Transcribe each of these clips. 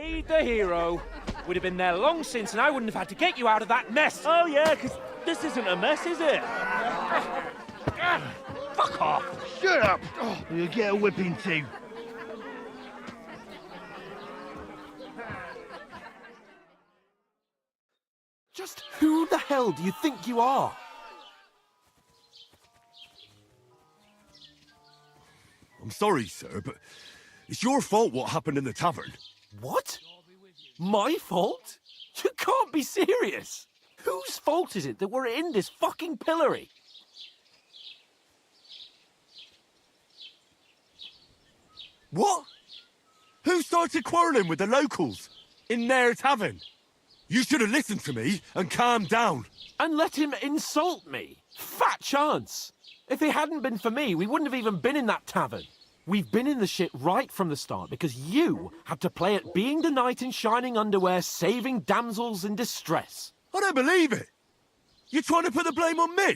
Need the hero. Would have been there long since, and I wouldn't have had to get you out of that mess. Oh yeah, because this isn't a mess, is it? Fuck off. Shut up! You'll get a whipping too. Just who the hell do you think you are? I'm sorry, sir, but it's your fault what happened in the tavern. What? My fault? You can't be serious. Whose fault is it that we're in this fucking pillory? What? Who started quarrelling with the locals in their tavern? You should have listened to me and calmed down. And let him insult me? Fat chance. If it hadn't been for me, we wouldn't have even been in that tavern. We've been in the shit right from the start because you had to play at being the knight in shining underwear, saving damsels in distress. I don't believe it. You're trying to put the blame on me?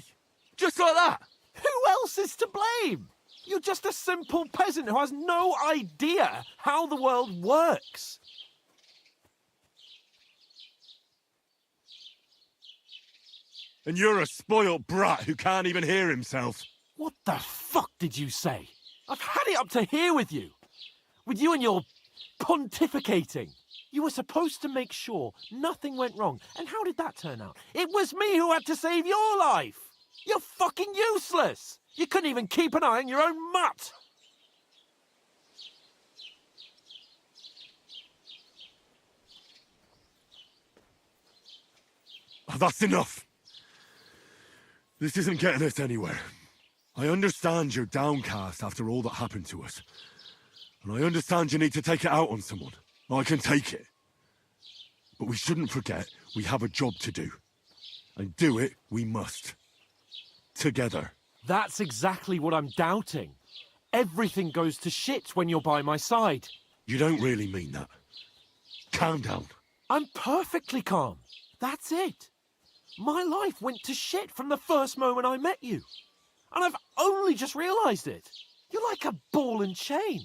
Just like that? Who else is to blame? You're just a simple peasant who has no idea how the world works. And you're a spoilt brat who can't even hear himself. What the fuck did you say? I've had it up to here with you. With you and your pontificating. You were supposed to make sure nothing went wrong. And how did that turn out? It was me who had to save your life. You're fucking useless. You couldn't even keep an eye on your own mutt. Oh, that's enough. This isn't getting us anywhere. I understand you're downcast after all that happened to us. And I understand you need to take it out on someone. I can take it. But we shouldn't forget we have a job to do. And do it we must. Together. That's exactly what I'm doubting. Everything goes to shit when you're by my side. You don't really mean that. Calm down. I'm perfectly calm. That's it. My life went to shit from the first moment I met you. And I've only just realised it. You're like a ball and chain.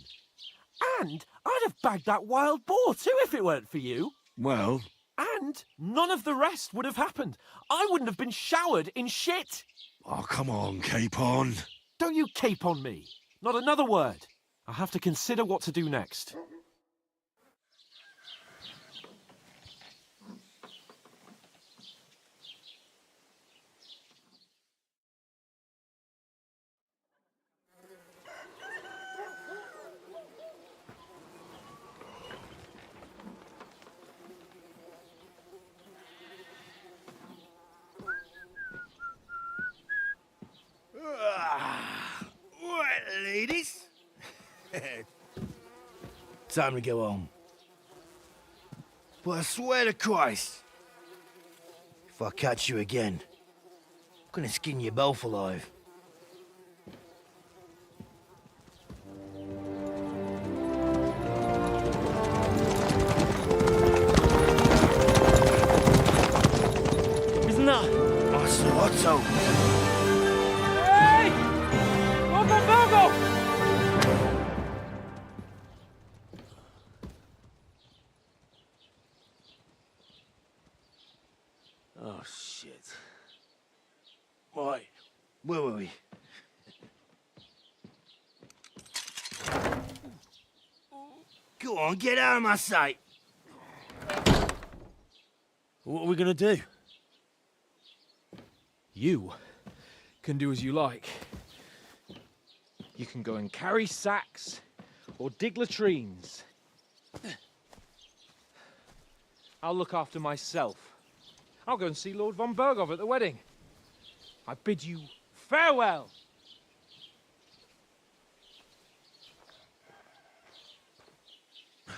And I'd have bagged that wild boar too if it weren't for you. Well... And none of the rest would have happened. I wouldn't have been showered in shit. Oh, come on, Capon. Don't you cape on me. Not another word. I have to consider what to do next. Right, ladies. Time to go home. But I swear to Christ, if I catch you again, I'm gonna skin you both alive. Isn't that? Otto. Hey! Go! Oh, shit. Right, where were we? Go on, get out of my sight. What are we gonna do? You can do as you like. You can go and carry sacks or dig latrines. I'll look after myself. I'll go and see Lord von Berghoff at the wedding. I bid you farewell.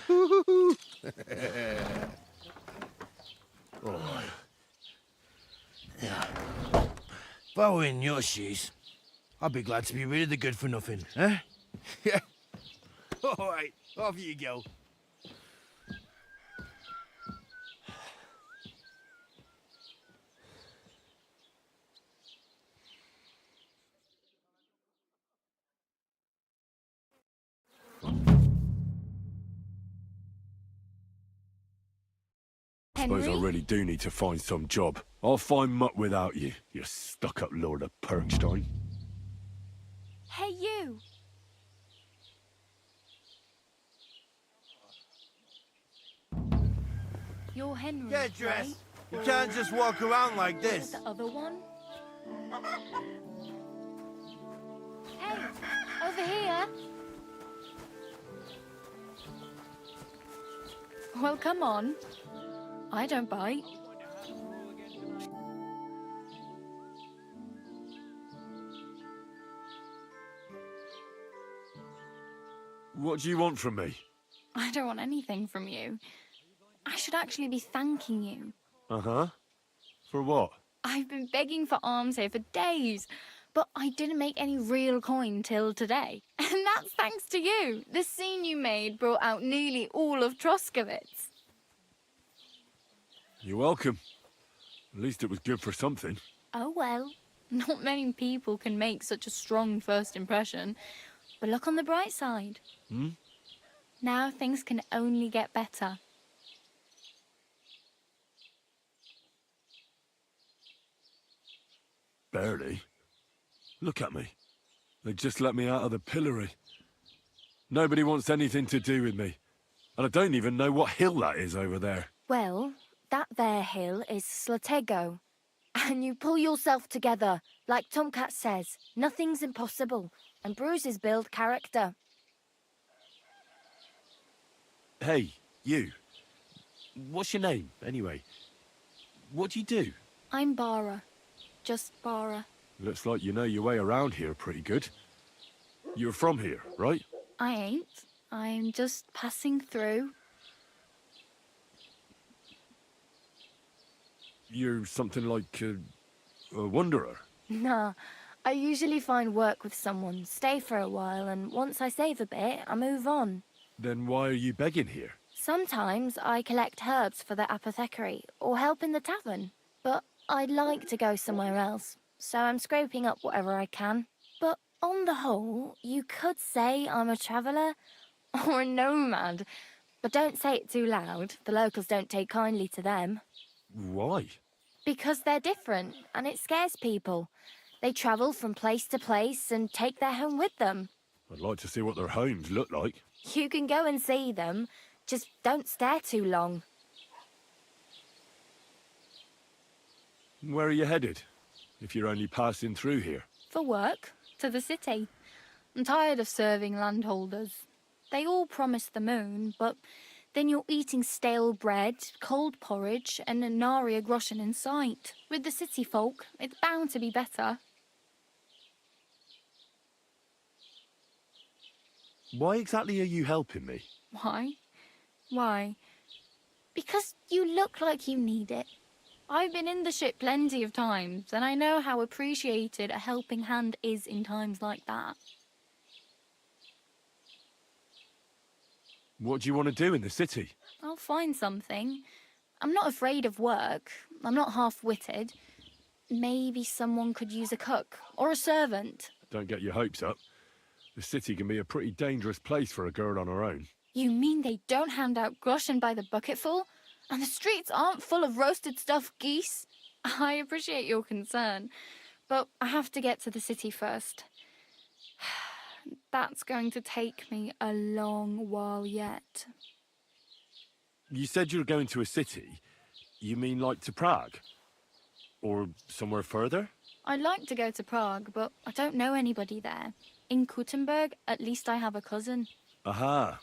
Oh. Yeah. If I were in your shoes, I'd be glad to be rid of the good for nothing, eh? Yeah. All right, off you go. suppose I Henry. really do need to find some job. I'll find mutt without you, you stuck-up Lord of Perkstein. Hey, you. You're Henry, Get dressed. right? You can't just walk around like Where's this. the other one? Hey, over here. Well, come on. I don't bite. What do you want from me? I don't want anything from you. I should actually be thanking you. Uh-huh. For what? I've been begging for alms here for days, but I didn't make any real coin till today. And that's thanks to you. The scene you made brought out nearly all of Troskowitz. You're welcome. At least it was good for something. Oh well, not many people can make such a strong first impression. But look on the bright side. Hmm? Now things can only get better. Barely. Look at me. They just let me out of the pillory. Nobody wants anything to do with me. And I don't even know what hill that is over there. Well, that there hill is Slatego. And you pull yourself together. Like Tomcat says, nothing's impossible. And bruises build character. Hey, you. What's your name, anyway? What do you do? I'm Bara. Just Bara. Looks like you know your way around here pretty good. You're from here, right? I ain't. I'm just passing through. You're something like a wanderer. Nah, I usually find work with someone, stay for a while, and once I save a bit, I move on. Then why are you begging here? Sometimes I collect herbs for the apothecary, or help in the tavern. But I'd like to go somewhere else, so I'm scraping up whatever I can. But on the whole, you could say I'm a traveller, or a nomad. But don't say it too loud, the locals don't take kindly to them. Why? Because they're different, and it scares people. They travel from place to place and take their home with them. I'd like to see what their homes look like. You can go and see them, just don't stare too long. Where are you headed? If you're only passing through here. For work, to the city. I'm tired of serving landholders. They all promise the moon, but then you're eating stale bread, cold porridge, and a nary a groschen in sight. With the city folk, it's bound to be better. Why exactly are you helping me? Why? Why? Because you look like you need it. I've been in the ship plenty of times, and I know how appreciated a helping hand is in times like that. What do you want to do in the city? I'll find something. I'm not afraid of work. I'm not half-witted. Maybe someone could use a cook or a servant. Don't get your hopes up. The city can be a pretty dangerous place for a girl on her own. You mean they don't hand out groschen by the bucketful? And the streets aren't full of roasted stuffed geese? I appreciate your concern, but I have to get to the city first. That's going to take me a long while yet. You said you were going to a city. You mean like to Prague? Or somewhere further? I'd like to go to Prague, but I don't know anybody there. In Kuttenberg, at least I have a cousin. Aha.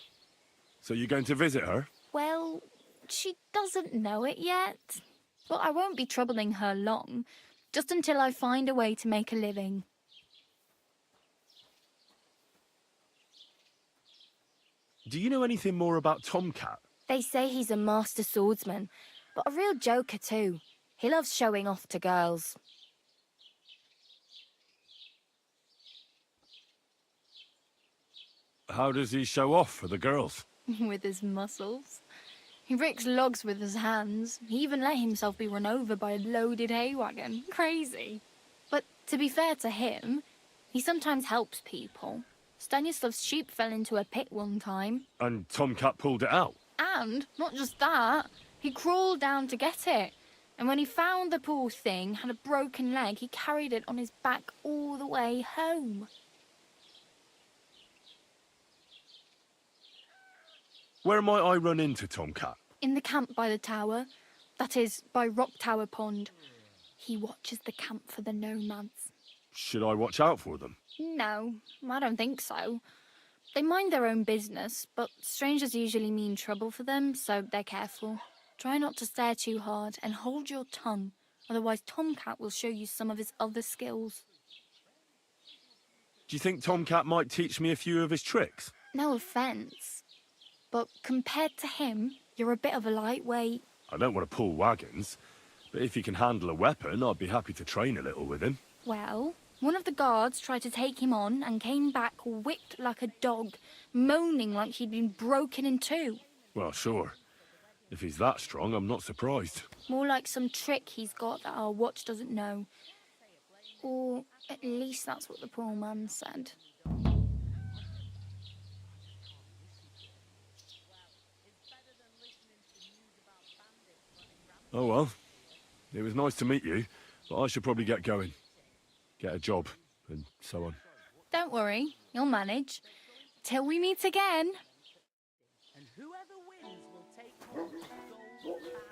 So you're going to visit her? Well, she doesn't know it yet. But I won't be troubling her long, just until I find a way to make a living. Do you know anything more about Tomcat? They say he's a master swordsman, but a real joker too. He loves showing off to girls. How does he show off for the girls? With his muscles. He ricks logs with his hands. He even let himself be run over by a loaded hay wagon. Crazy. But to be fair to him, he sometimes helps people. Stanislav's sheep fell into a pit one time. And Tomcat pulled it out? And, not just that, He crawled down to get it. And when he found the poor thing had a broken leg, he carried it on his back all the way home. Where might I run into Tomcat? In the camp by the tower. That is, by Rock Tower Pond. He watches the camp for the nomads. Should I watch out for them? No, I don't think so. They mind their own business, but strangers usually mean trouble for them, so they're careful. Try not to stare too hard and hold your tongue, otherwise Tomcat will show you some of his other skills. Do you think Tomcat might teach me a few of his tricks? No offence, but compared to him, you're a bit of a lightweight. I don't want to pull wagons, but if he can handle a weapon, I'd be happy to train a little with him. Well, one of the guards tried to take him on and came back whipped like a dog, moaning like he'd been broken in two. Well, sure. If he's that strong, I'm not surprised. More like some trick he's got that our watch doesn't know. Or at least that's what the poor man said. Oh well. It was nice to meet you, but I should probably get going. Get a job, and so on. Don't worry, you'll manage. Till we meet again. And whoever wins will take home the gold pan.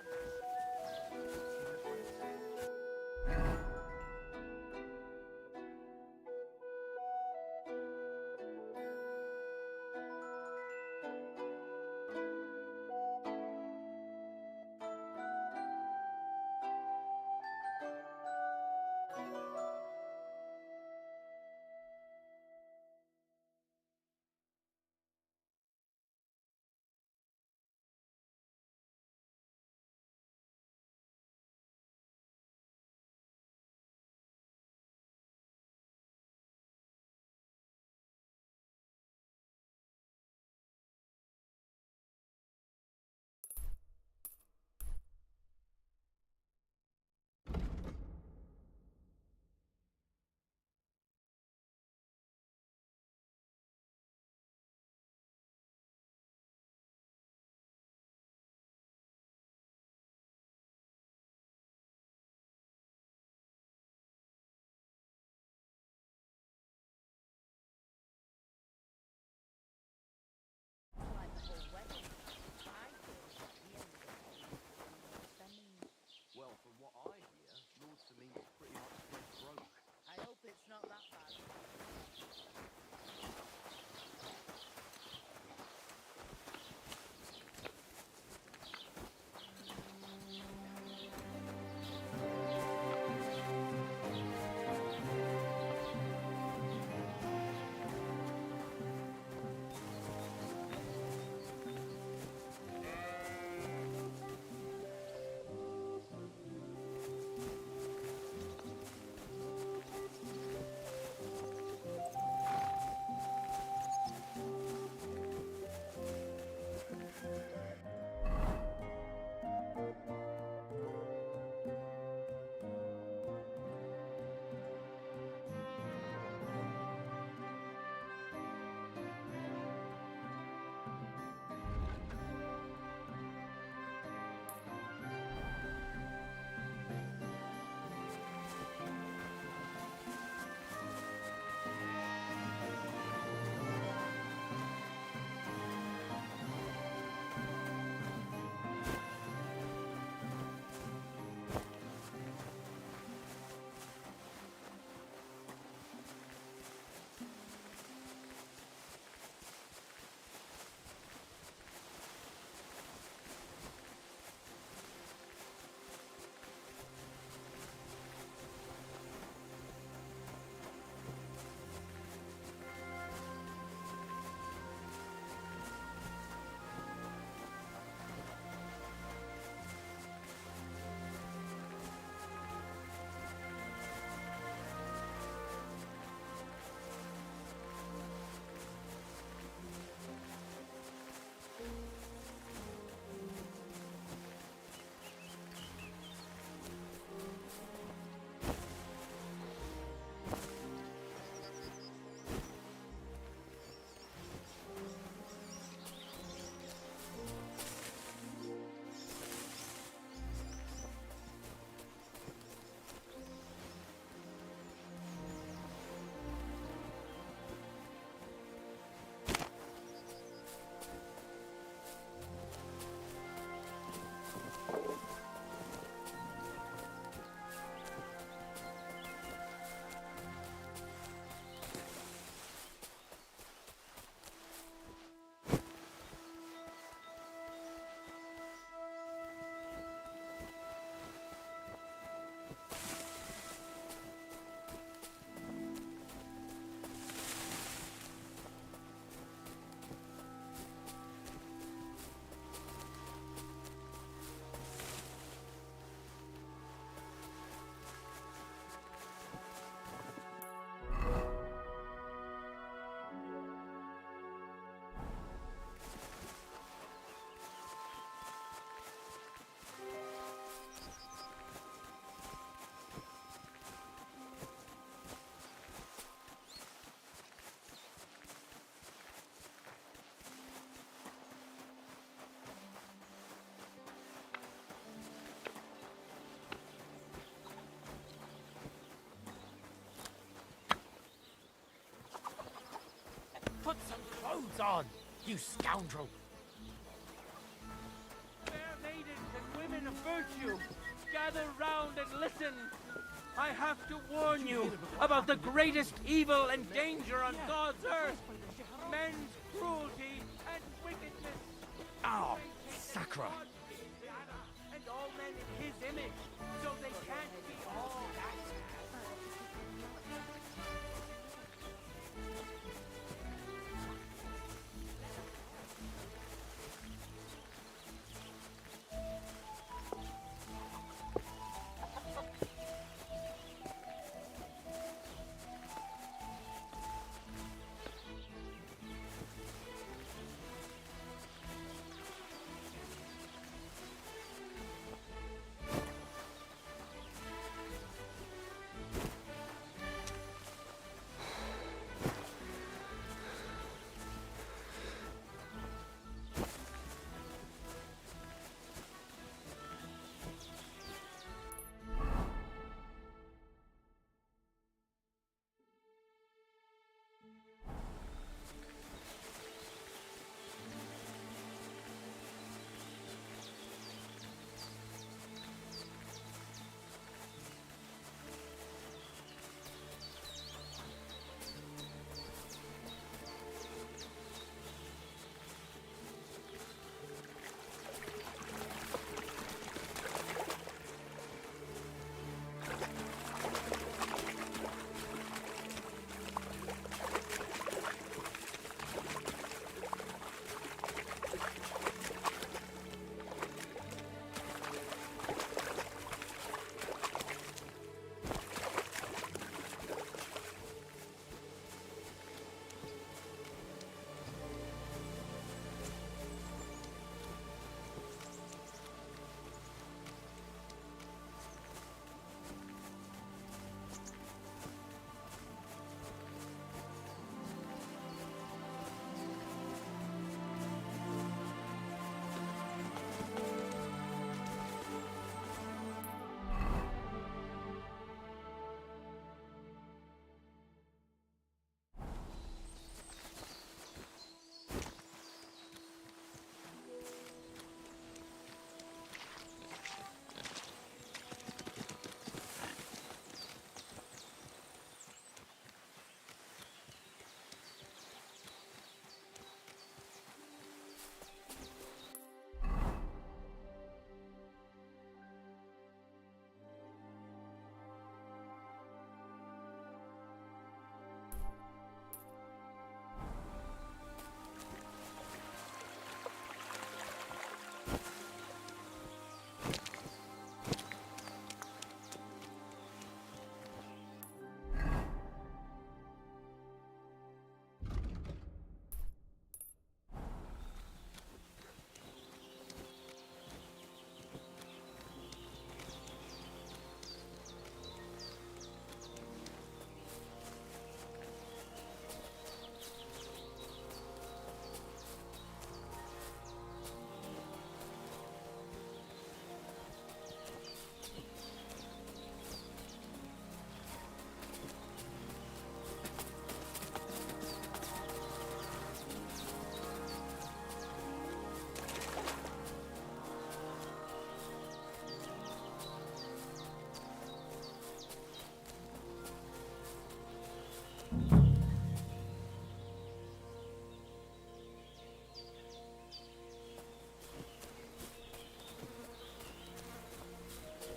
Put some clothes on, you scoundrel. Fair maidens and women of virtue, gather round and listen. I have to warn you about the greatest evil and danger on God's earth. Men's cruelty and wickedness. Oh, sacra. And all men in his image, so they can't be all that.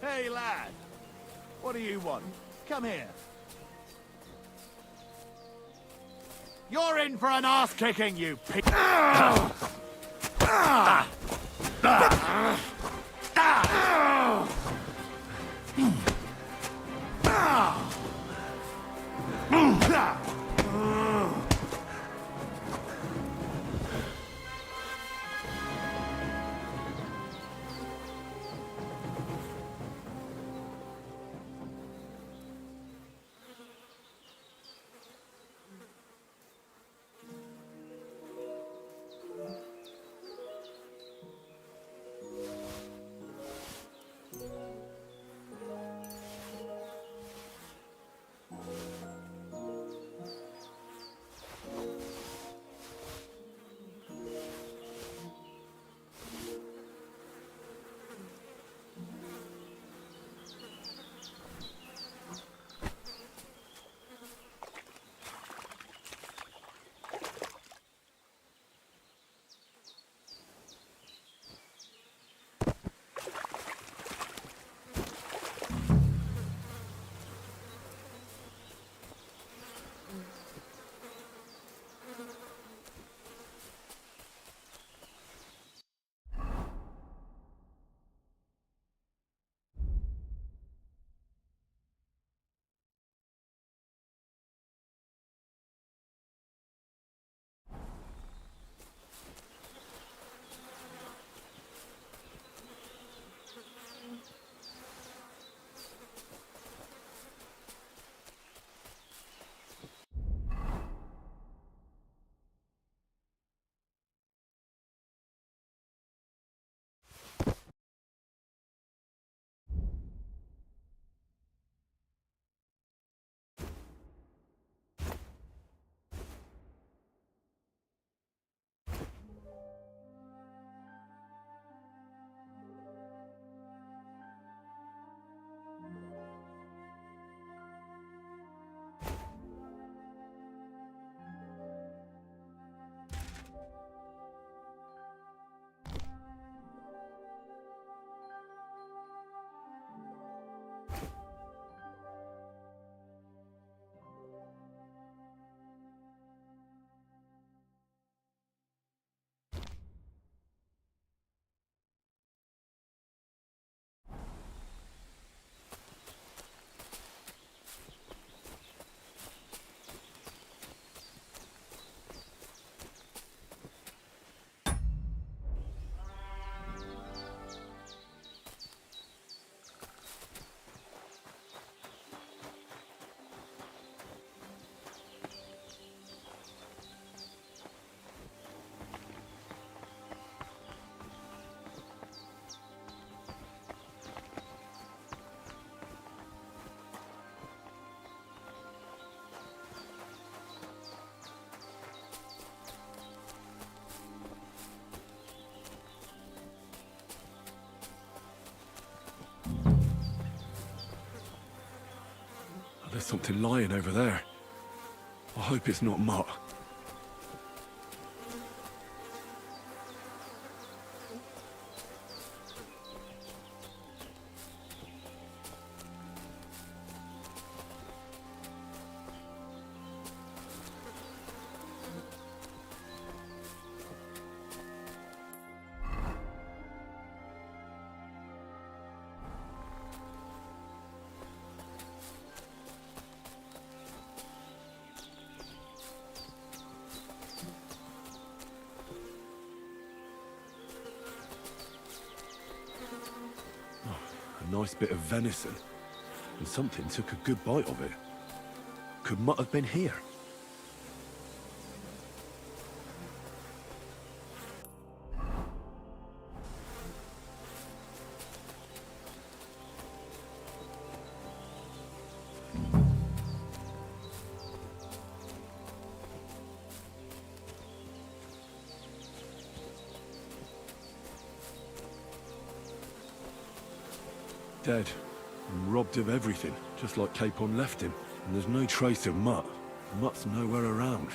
Hey, lad. What do you want? Come here. You're in for an ass-kicking, you pig. there's something lying over there. I hope it's not Mutt. A nice bit of venison, and something took a good bite of it. Could Mutt have been here? Dead, and robbed of everything, just like Capon left him. And there's no trace of Mutt. Mutt's nowhere around.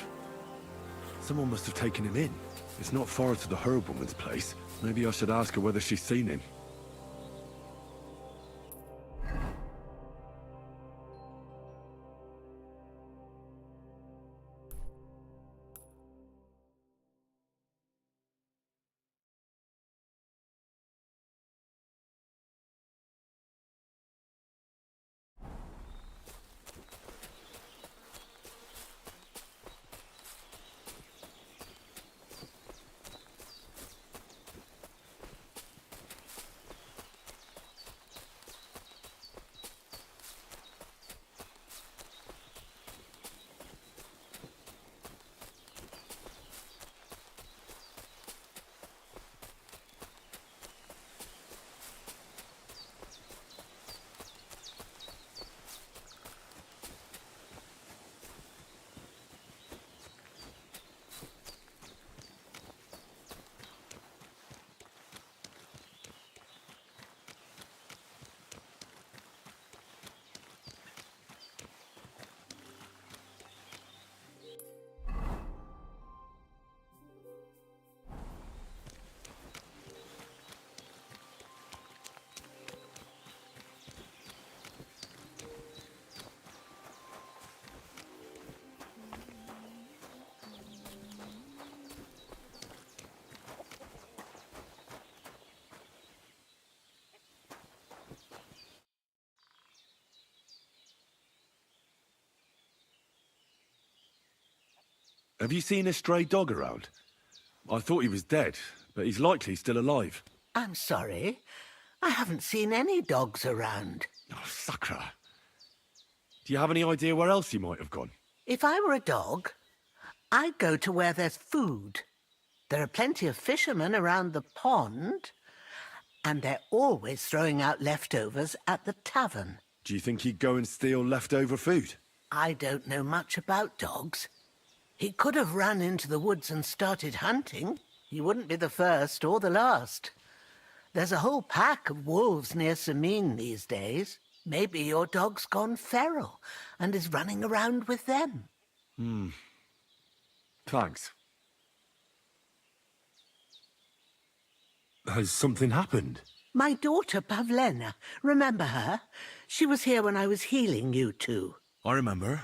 Someone must have taken him in. It's not far to the herb woman's place. Maybe I should ask her whether she's seen him. Have you seen a stray dog around? I thought he was dead, but he's likely still alive. I'm sorry. I haven't seen any dogs around. Oh, sucker. Do you have any idea where else he might have gone? If I were a dog, I'd go to where there's food. There are plenty of fishermen around the pond, and they're always throwing out leftovers at the tavern. Do you think he'd go and steal leftover food? I don't know much about dogs. He could have run into the woods and started hunting. He wouldn't be the first or the last. There's a whole pack of wolves near Samine these days. Maybe your dog's gone feral and is running around with them. Thanks. Has something happened? My daughter, Pavlena. Remember her? She was here when I was healing you two. I remember.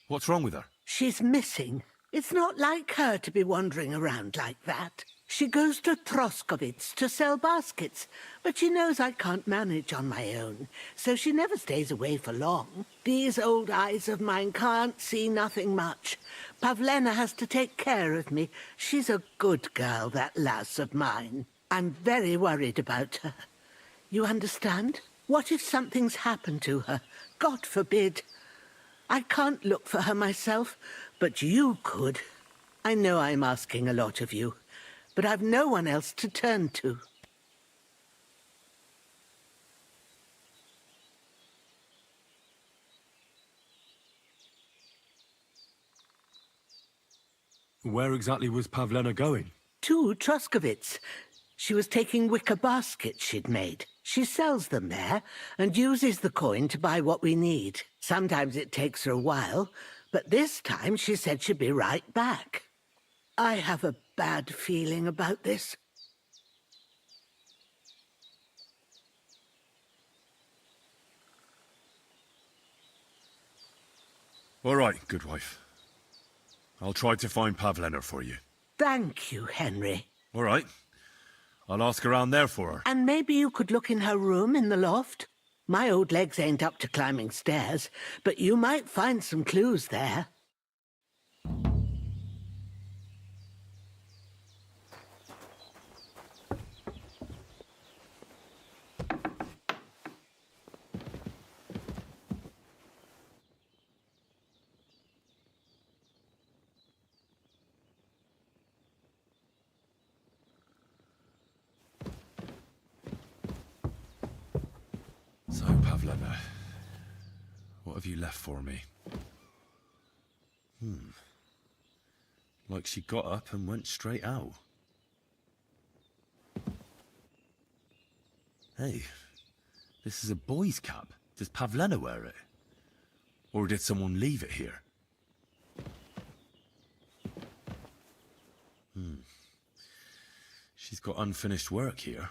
What's wrong with her? She's missing. It's not like her to be wandering around like that. She goes to Troskovitz to sell baskets, but she knows I can't manage on my own, so she never stays away for long. These old eyes of mine can't see nothing much. Pavlena has to take care of me. She's a good girl, that lass of mine. I'm very worried about her. You understand? What if something's happened to her? God forbid. I can't look for her myself, but you could. I know I'm asking a lot of you, but I've no one else to turn to. Where exactly was Pavlena going? To Troskovitz. She was taking wicker baskets she'd made. She sells them there and uses the coin to buy what we need. Sometimes it takes her a while, but this time she said she'd be right back. I have a bad feeling about this. All right, good wife. I'll try to find Pavlena for you. Thank you, Henry. All right. I'll ask around there for her. And maybe you could look in her room in the loft? My old legs ain't up to climbing stairs, but you might find some clues there. So, Pavlena, what have you left for me? Like she got up and went straight out. Hey, this is a boy's cap. Does Pavlena wear it? Or did someone leave it here? She's got unfinished work here.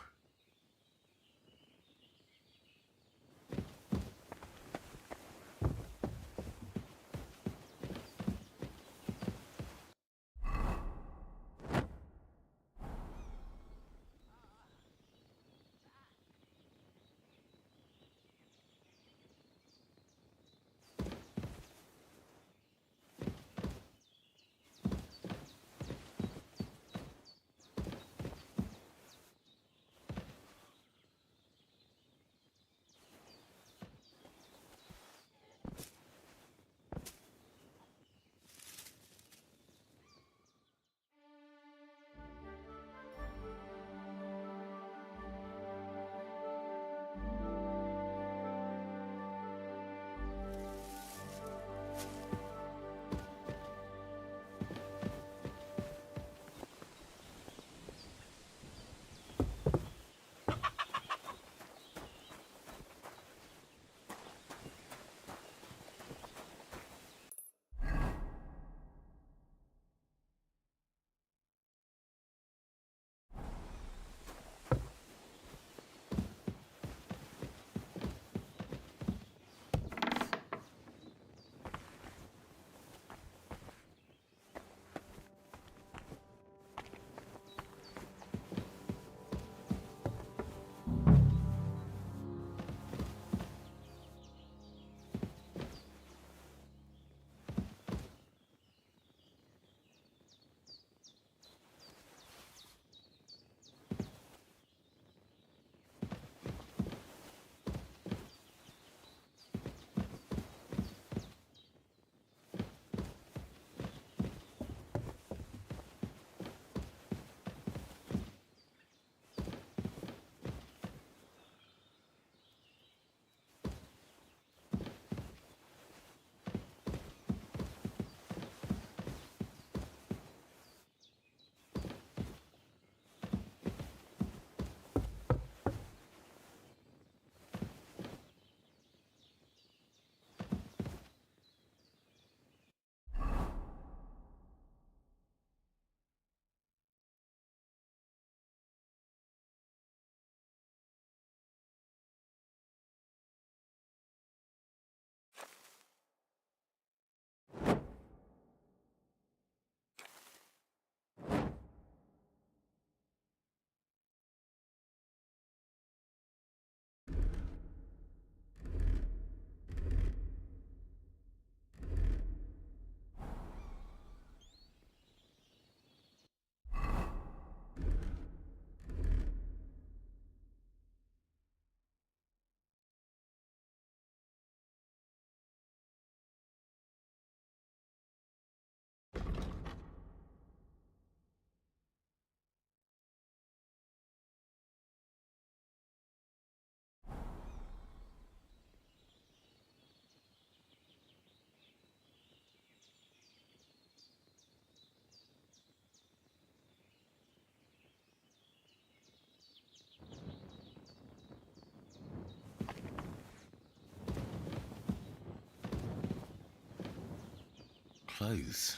clothes.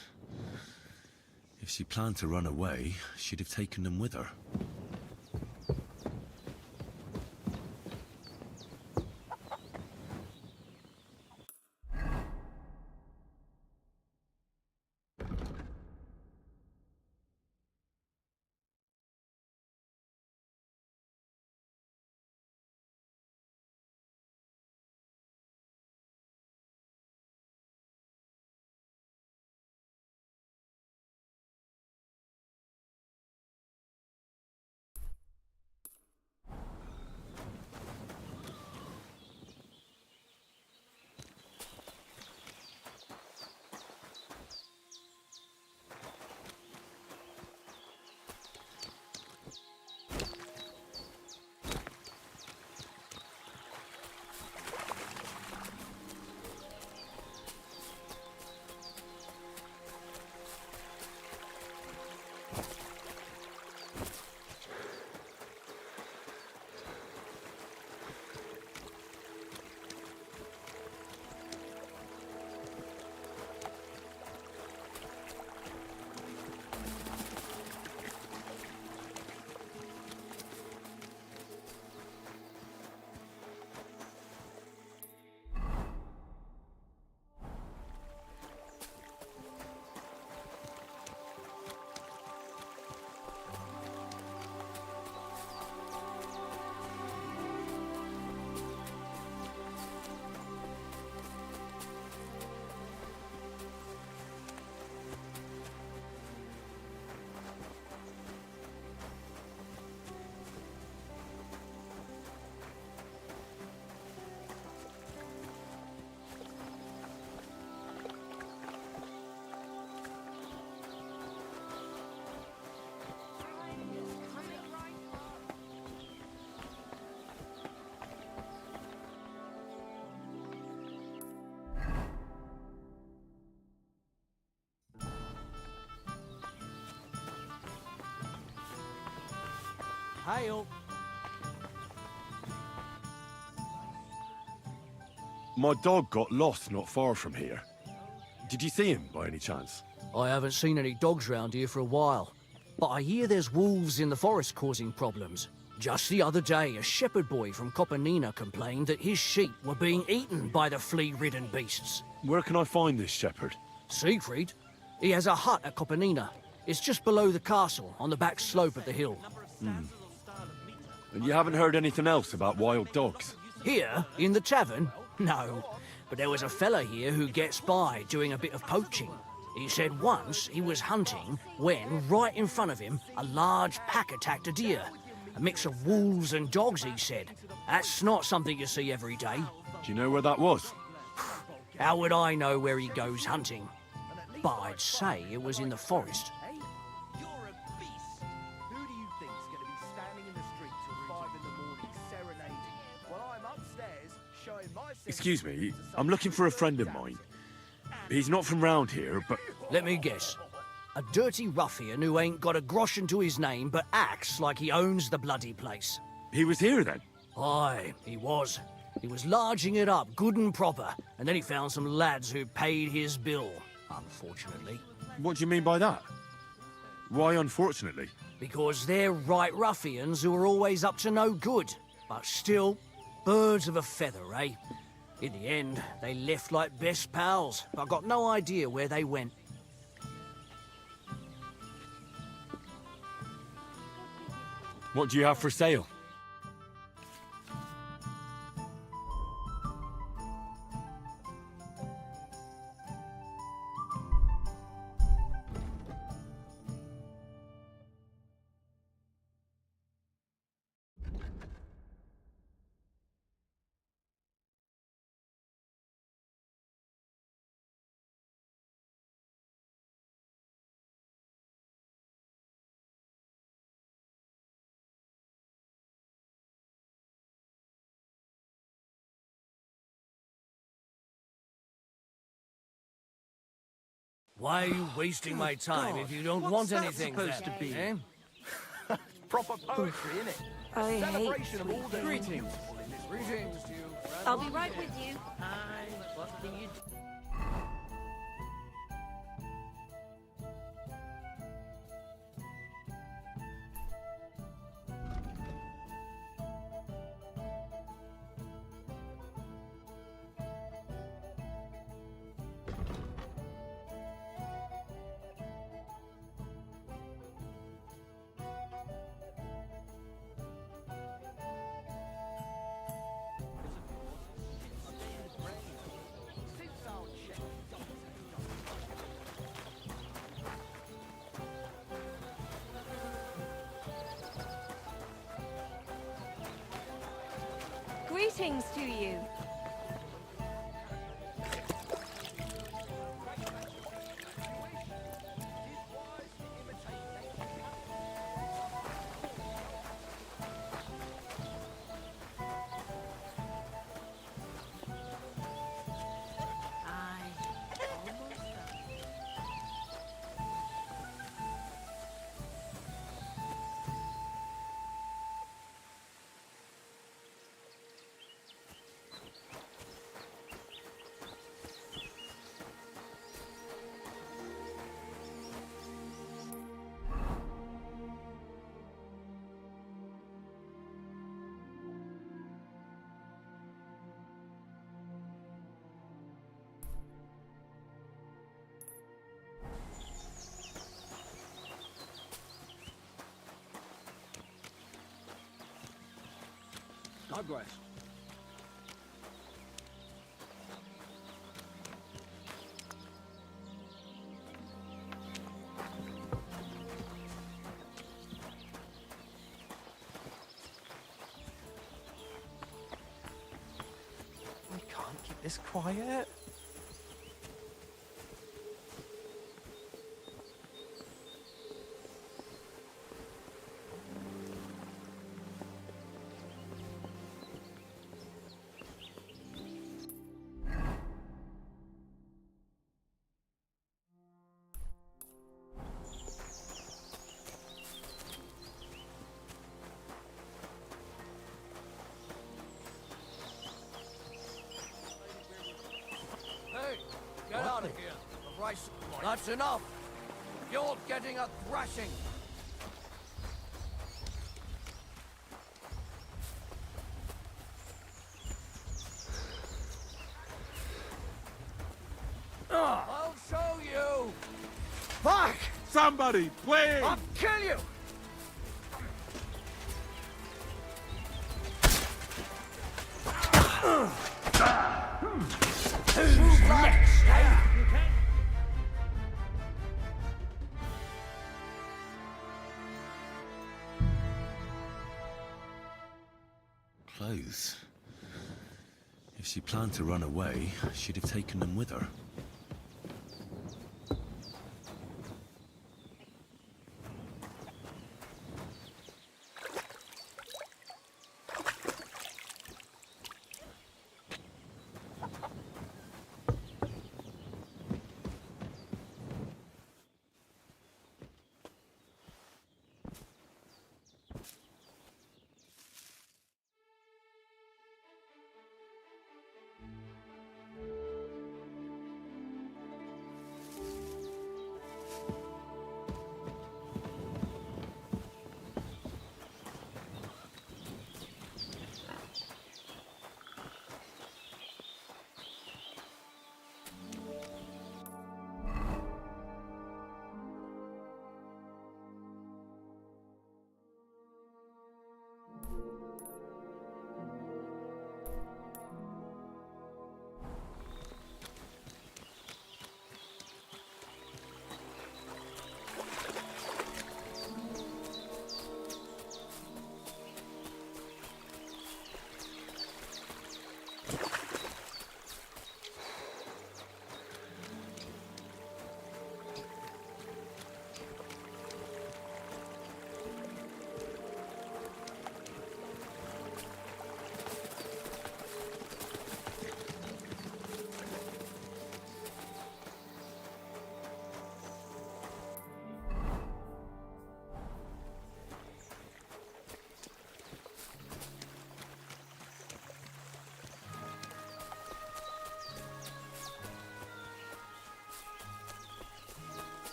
If she planned to run away, she'd have taken them with her. Hail. My dog got lost not far from here. Did you see him by any chance? I haven't seen any dogs round here for a while, but I hear there's wolves in the forest causing problems. Just the other day, a shepherd boy from Kopanina complained that his sheep were being eaten by the flea-ridden beasts. Where can I find this shepherd? Siegfried? He has a hut at Kopanina. It's just below the castle, on the back slope of the hill. And you haven't heard anything else about wild dogs? Here, in the tavern? No. But there was a fella here who gets by doing a bit of poaching. He said once he was hunting when, right in front of him, a large pack attacked a deer. A mix of wolves and dogs, he said. That's not something you see every day. Do you know where that was? How would I know where he goes hunting? But I'd say it was in the forest. You're a beast. Who do you think's going to be standing in the street till 5 in the morning serenading while I'm upstairs showing my... Excuse me, I'm looking for a friend of mine. He's not from round here, but... Let me guess. A dirty ruffian who ain't got a groschen to his name but acts like he owns the bloody place. He was here then? Aye, he was. He was larging it up good and proper, and then he found some lads who paid his bill, unfortunately. What do you mean by that? Why unfortunately? Because they're right ruffians who are always up to no good. But still, birds of a feather, eh? In the end, they left like best pals, but I've got no idea where they went. What do you have for sale? Why are you wasting my time if you don't want anything supposed then, to be? eh? Proper poetry, innit? I hate Celebration of all the... Greetings. Greetings to you. I'll be right with you. What do you do? Greetings to you. God bless. We can't keep this quiet. Get out of here. That's enough. You're getting a thrashing. I'll show you. Fuck! Somebody, please! I'll kill you. Who's next? Clothes. If she planned to run away, she'd have taken them with her.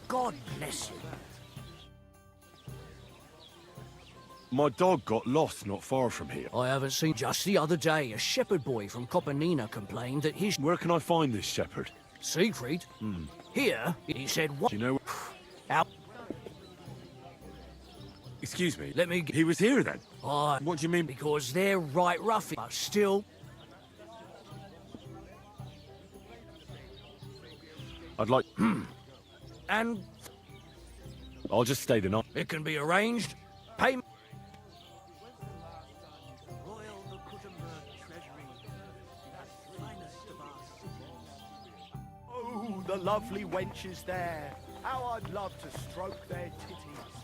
God bless you. My dog got lost not far from here. I haven't seen. Just the other day, a shepherd boy from Copenina complained that his Where can I find this shepherd? Siegfried. Here, he said what? Do you know? Out. Excuse me. Let me. He was here then. What What do you mean? Because they're right rough, but still. I'd like. And I'll just stay the night. it can be arranged. Pay. Oh, the lovely wenches there. How I'd love to stroke their titties.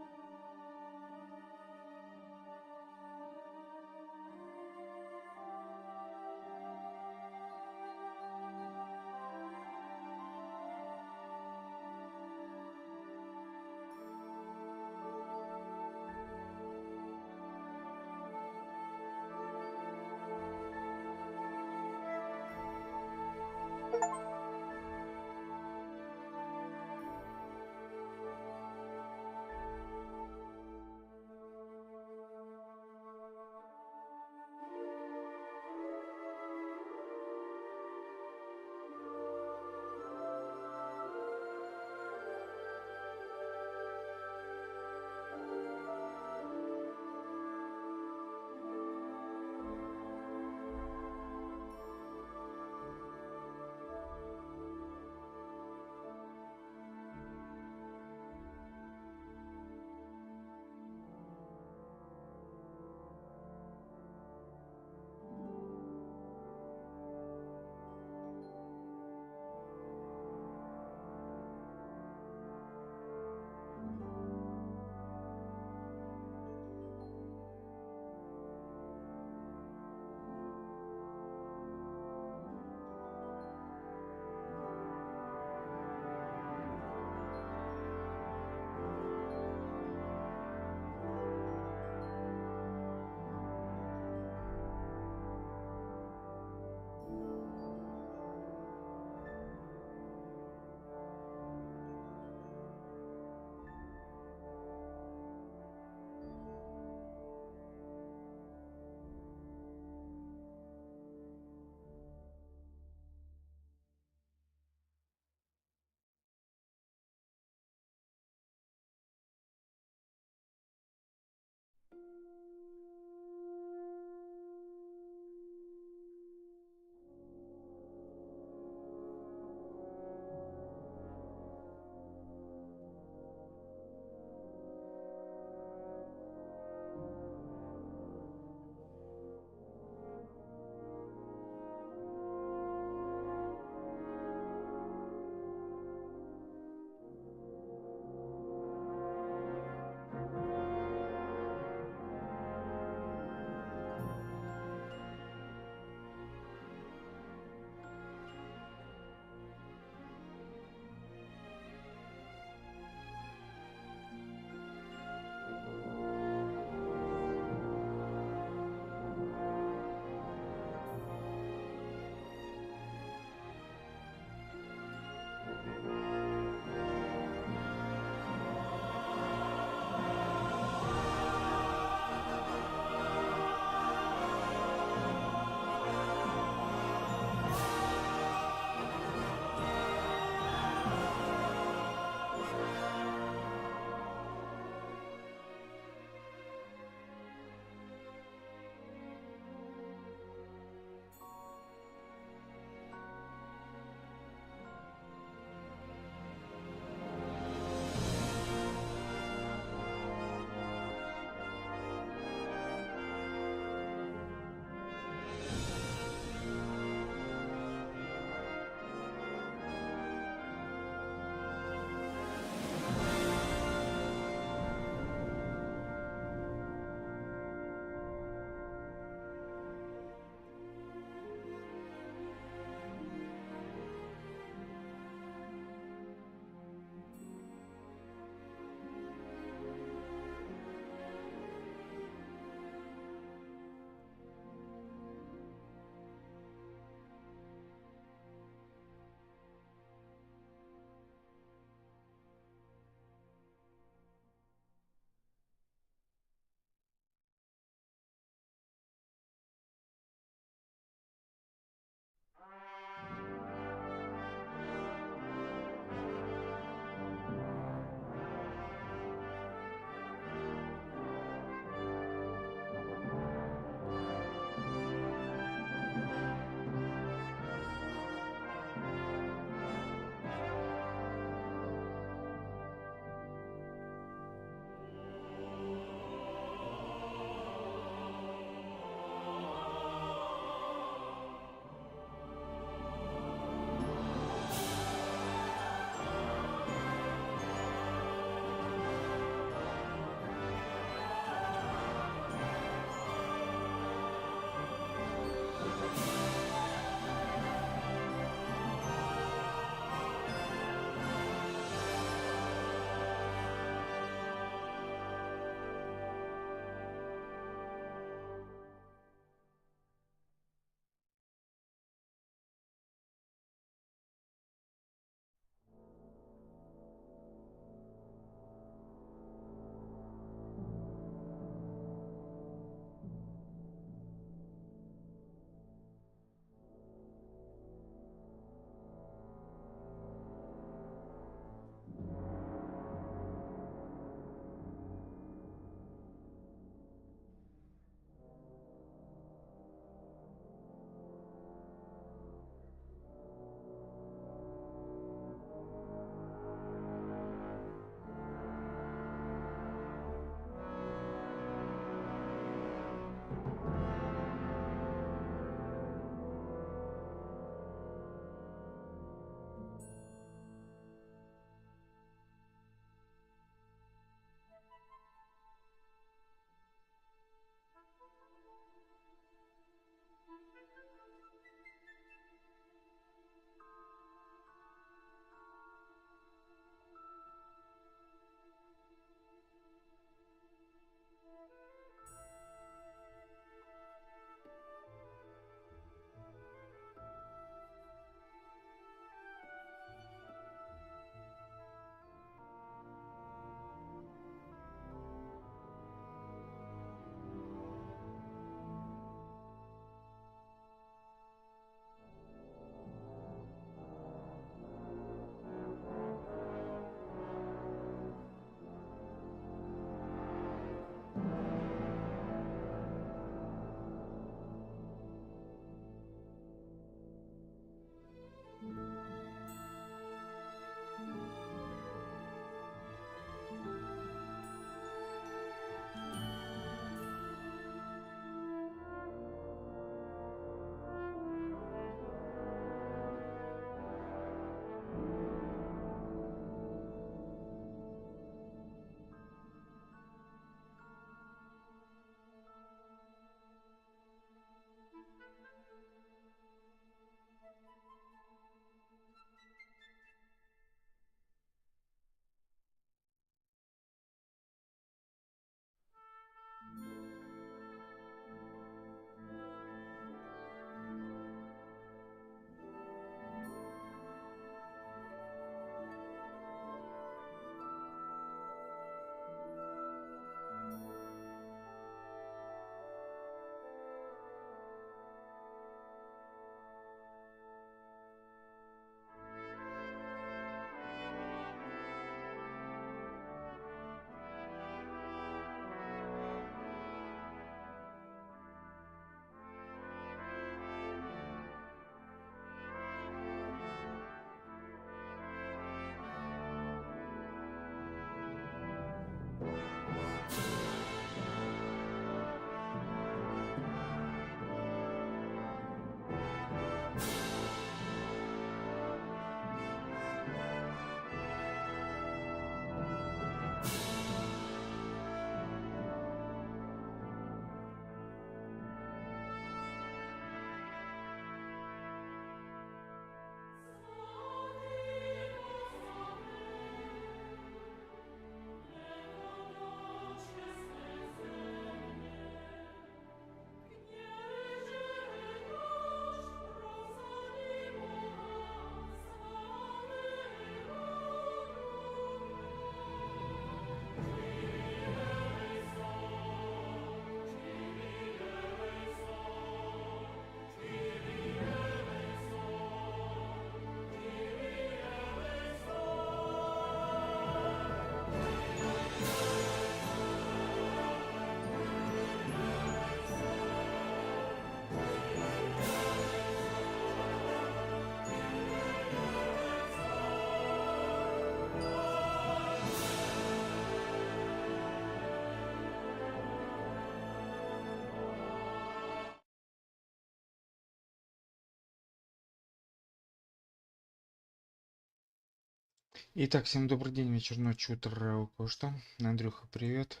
Итак, всем добрый день, вечер, ночь, утро, у кого что. Андрюха, привет.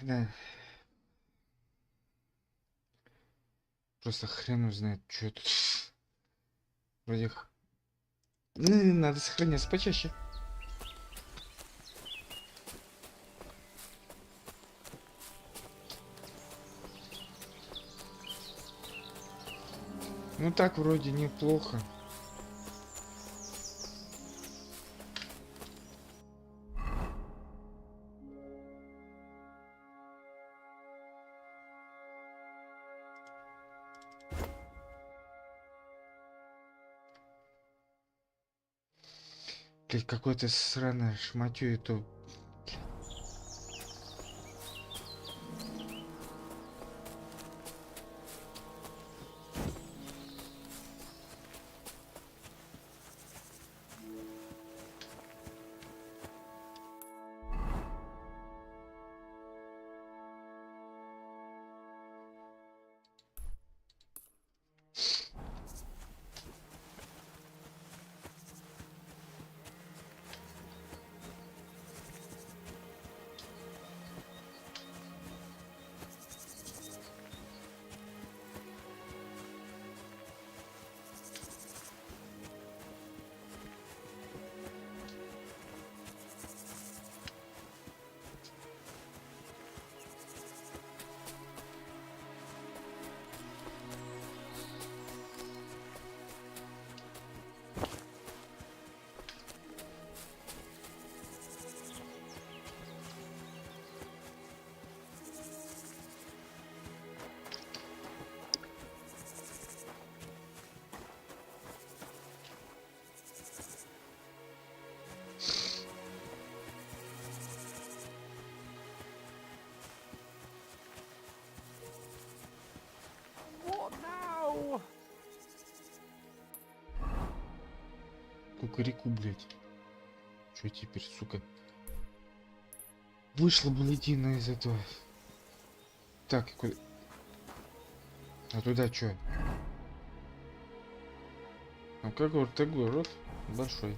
Да. Просто хрен узнает, что тут. Вроде... Надо сохраняться почаще. Ну так вроде неплохо. Какое-то сраное шматью это. кукареку, блядь. Что теперь, сука? Вышла блядина из этого. Так, и куда? А туда что? Ну как говорит, такой рот большой.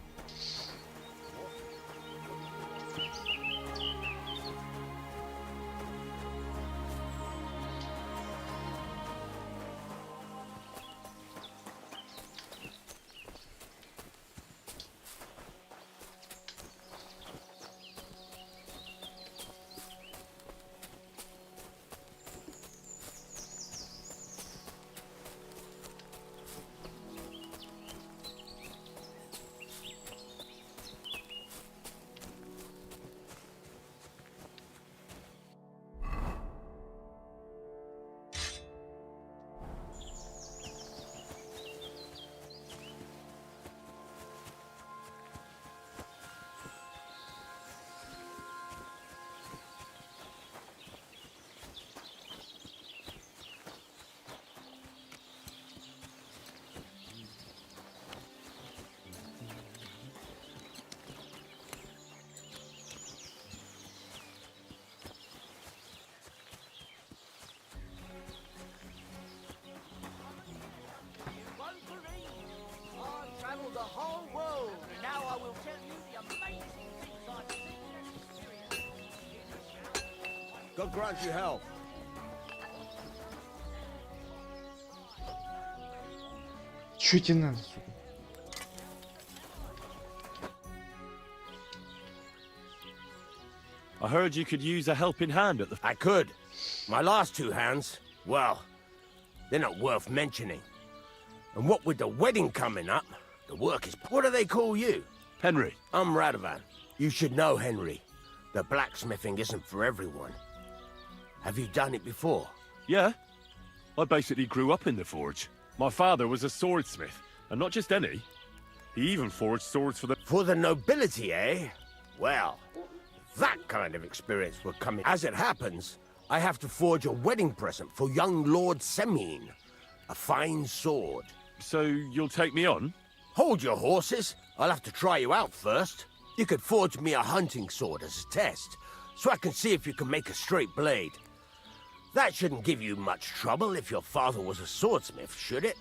The whole world, and now I will tell you the amazing things I've seen and experienced. God grant you health. Чё тебе надо, сука? I heard you could use a helping hand at the... I could. My last two hands, well, they're not worth mentioning. And what with the wedding coming up, the work is... What do they call you? Henry. I'm Radovan. You should know, Henry. The blacksmithing isn't for everyone. Have you done it before? Yeah. I basically grew up in the forge. My father was a swordsmith, and not just any. He even forged swords for the... For the nobility, eh? Well, that kind of experience will come in. As it happens, I have to forge a wedding present for young Lord Semine. A fine sword. So you'll take me on? Hold your horses. I'll have to try you out first. You could forge me a hunting sword as a test, so I can see if you can make a straight blade. That shouldn't give you much trouble if your father was a swordsmith, should it?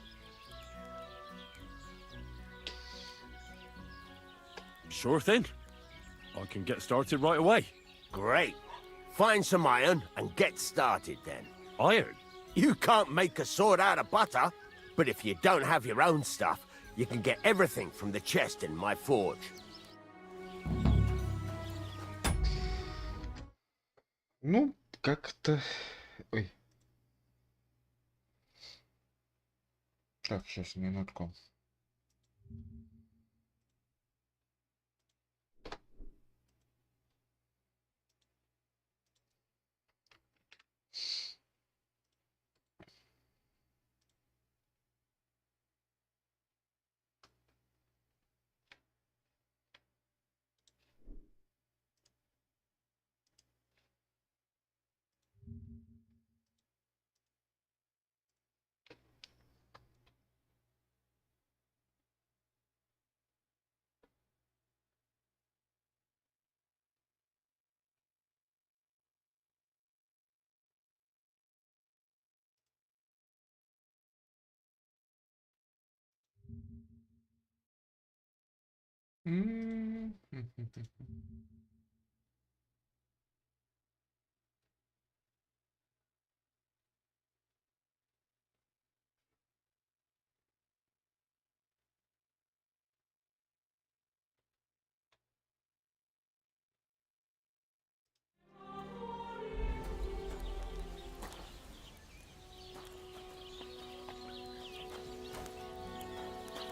Sure thing. I can get started right away. Great. Find some iron and get started then. Iron? You can't make a sword out of butter, but if you don't have your own stuff, you can get everything from the chest in my forge. Ну, как-то... Ой. Так, сейчас, минутку.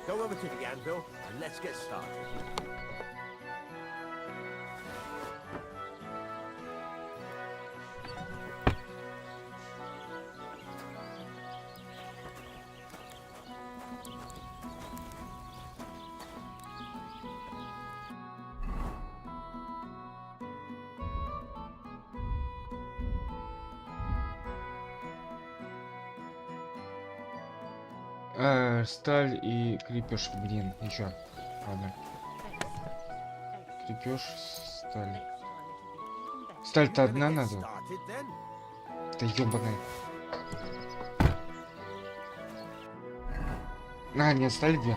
Go over to the anvil and let's get started. Сталь и крепеж, блин, еще. Ладно. Крепеж стали. Сталь-то одна надо. Да ёбаная. А, нет, стали две.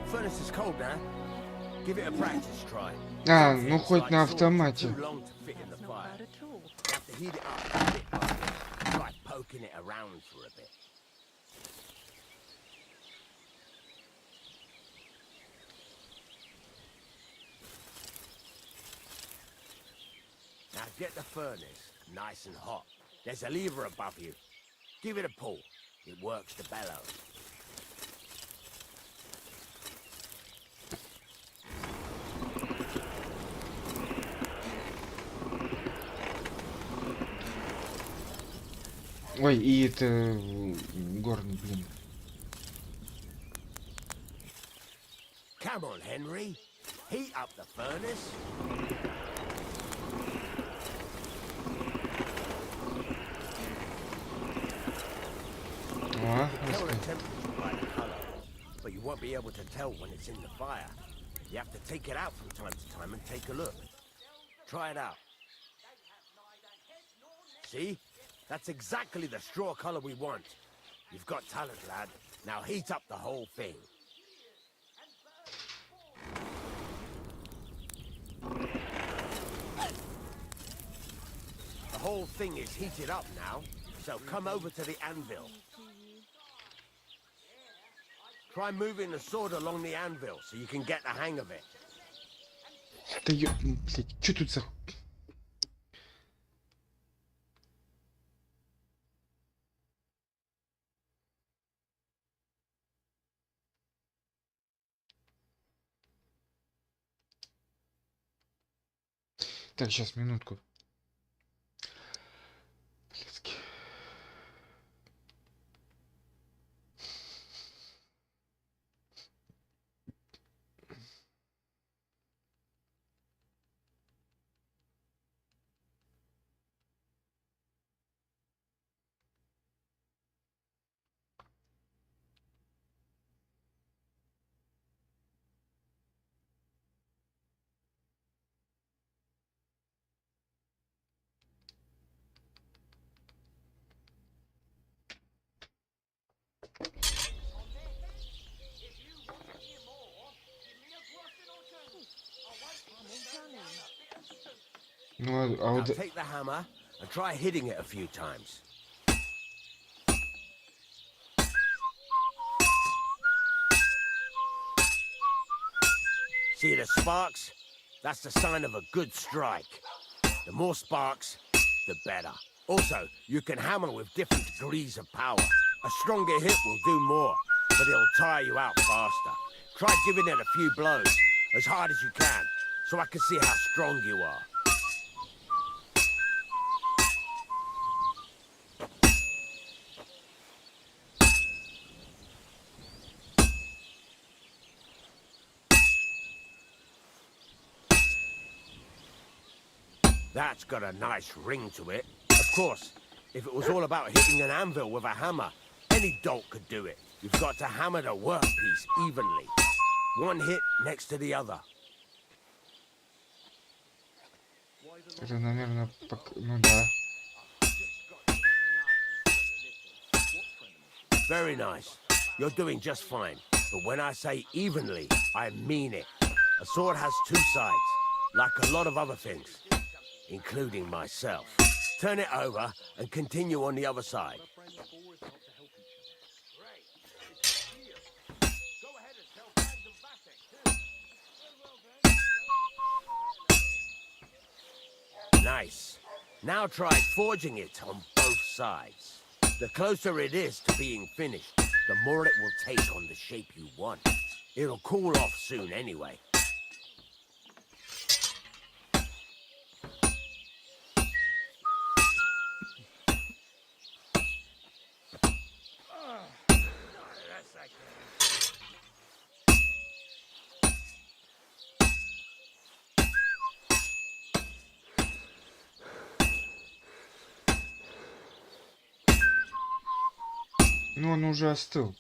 Furnace is cold now. Give it a practice try. А, ну хоть на автомате. Too long to fit in the fire. You have to heat it up a bit like this. Try poking it around for a bit. Now get the furnace nice and hot. There's a lever above you. Give it a pull. It works the bellows. Ой, и это горный, блин. Come on, Henry. Heat up the furnace. О, Tell the temperature by the color, but you won't be able to tell when it's in the fire. You have to take it out from time to time and take a look. Try it out. See? That's exactly the straw color we want. You've got talent, lad. Now heat up the whole thing. The whole thing is heated up now, so come over to the anvil. Try moving the sword along the anvil so you can get the hang of it. да блядь, что тут за... Так, сейчас, минутку. Блядски. Ну, а Now вот... take the hammer and try hitting it a few times. See the sparks? That's the sign of a good strike. The more sparks, the better. Also, you can hammer with different degrees of power. A stronger hit will do more, but it'll tire you out faster. Try giving it a few blows, as hard as you can, so I can see how strong you are. That's got a nice ring to it. Of course, if it was all about hitting an anvil with a hammer, any dolt could do it. You've got to hammer the workpiece evenly. One hit next to the other. Это, наверное, ну да. Very nice. You're doing just fine. But when I say evenly, I mean it. A sword has two sides, like a lot of other things, including myself. Turn it over and continue on the other side. Nice. Now try forging it on both sides. The closer it is to being finished, the more it will take on the shape you want. It'll cool off soon anyway. Ну, он уже остыл.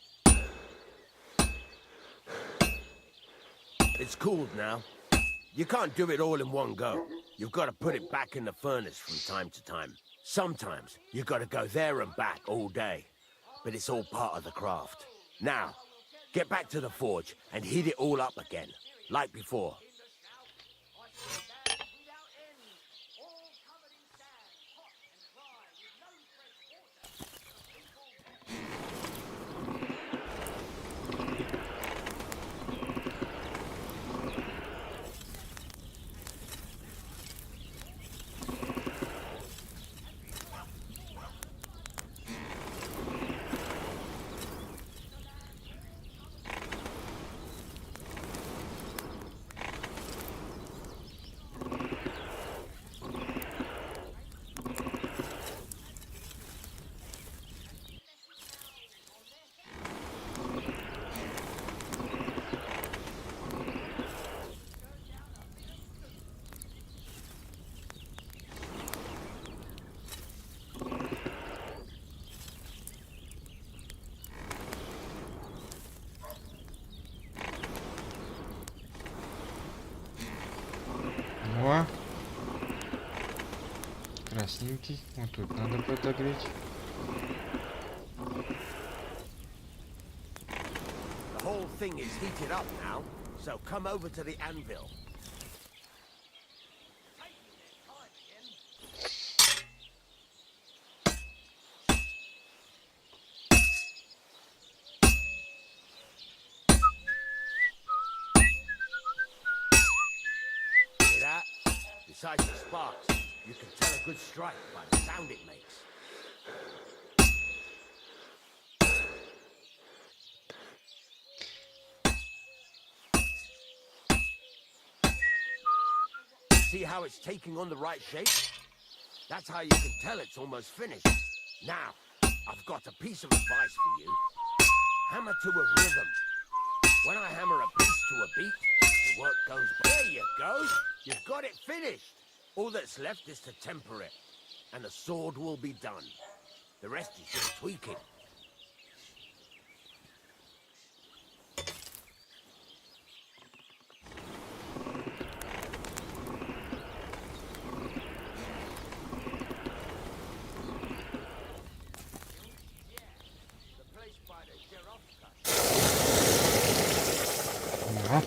It's cooled now. You can't do it all in one go. You've got to put it back in the furnace from time to time. Sometimes you've got to go there and back all day. But it's all part of the craft. Now, get back to the forge and heat it all up again, like before. О! Красненький. Вот тут надо подогреть. The whole thing is heated up now, so come over to the anvil. Besides the sparks, you can tell a good strike by the sound it makes. See how it's taking on the right shape? That's how you can tell it's almost finished. Now, I've got a piece of advice for you. Hammer to a rhythm. When I hammer a piece to a beat, the work goes... There you go! You've got it finished! All that's left is to temper it, and the sword will be done. The rest is just tweaking. Да.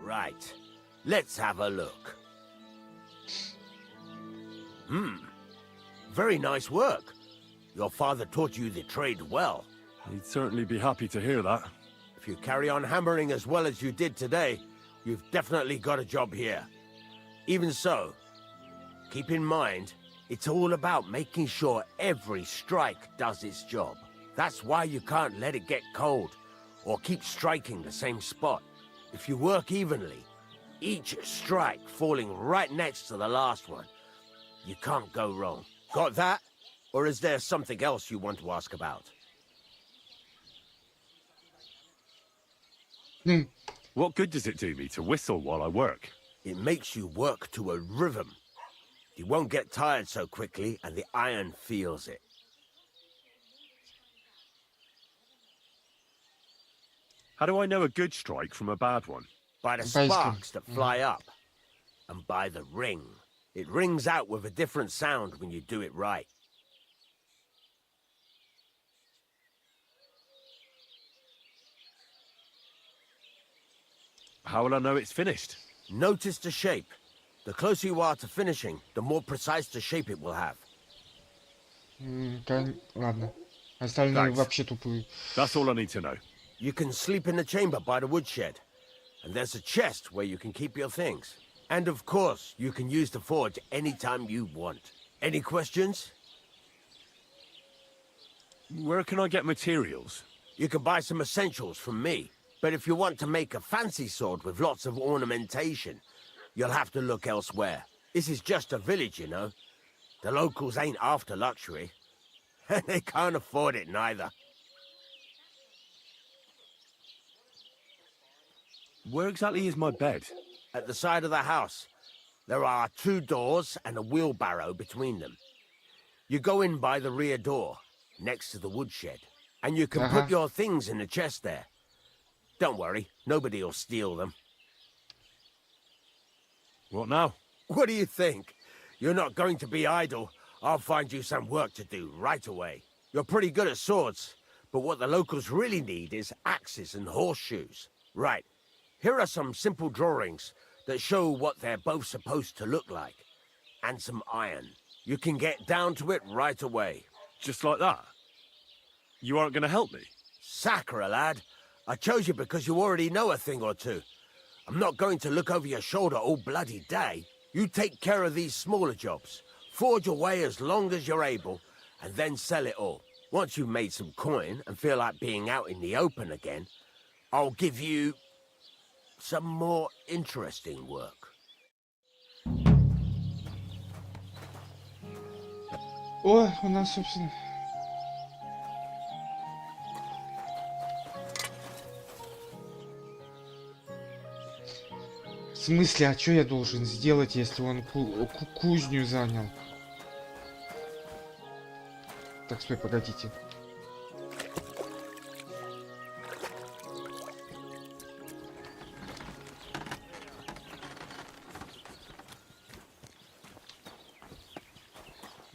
Right. Let's have a look. Very nice work. Your father taught you the trade well. He'd certainly be happy to hear that. If you carry on hammering as well as you did today, you've definitely got a job here. Even so, keep in mind, it's all about making sure every strike does its job. That's why you can't let it get cold, or keep striking the same spot. If you work evenly, each strike falling right next to the last one, you can't go wrong. Got that? Or is there something else you want to ask about? What good does it do me to whistle while I work? It makes you work to a rhythm. You won't get tired so quickly, and the iron feels it. How do I know a good strike from a bad one? By the sparks that fly up, and by the ring. It rings out with a different sound when you do it right. How will I know it's finished? Notice the shape. The closer you are to finishing, the more precise the shape it will have. Ладно. Остальные вообще тупые. That's all I need to know. You can sleep in the chamber by the woodshed. And there's a chest where you can keep your things. And of course, you can use the forge anytime you want. Any questions? Where can I get materials? You can buy some essentials from me. But if you want to make a fancy sword with lots of ornamentation, you'll have to look elsewhere. This is just a village, you know. The locals ain't after luxury. and they can't afford it neither. Where exactly is my bed? At the side of the house, there are 2 doors and a wheelbarrow between them. You go in by the rear door, next to the woodshed, and you can put your things in the chest there. Don't worry, nobody will steal them. What now? What do you think? You're not going to be idle. I'll find you some work to do right away. You're pretty good at swords, but what the locals really need is axes and horseshoes. Right, here are some simple drawings that show what they're both supposed to look like. And some iron. You can get down to it right away. Just like that? You aren't going to help me? Sacre, lad. I chose you because you already know a thing or two. I'm not going to look over your shoulder all bloody day. You take care of these smaller jobs. Forge away as long as you're able, and then sell it all. Once you've made some coin and feel like being out in the open again, I'll give you some more interesting work. О, у нас, собственно... В смысле, а что я должен сделать, если он кузню занял? Так, стой, погодите.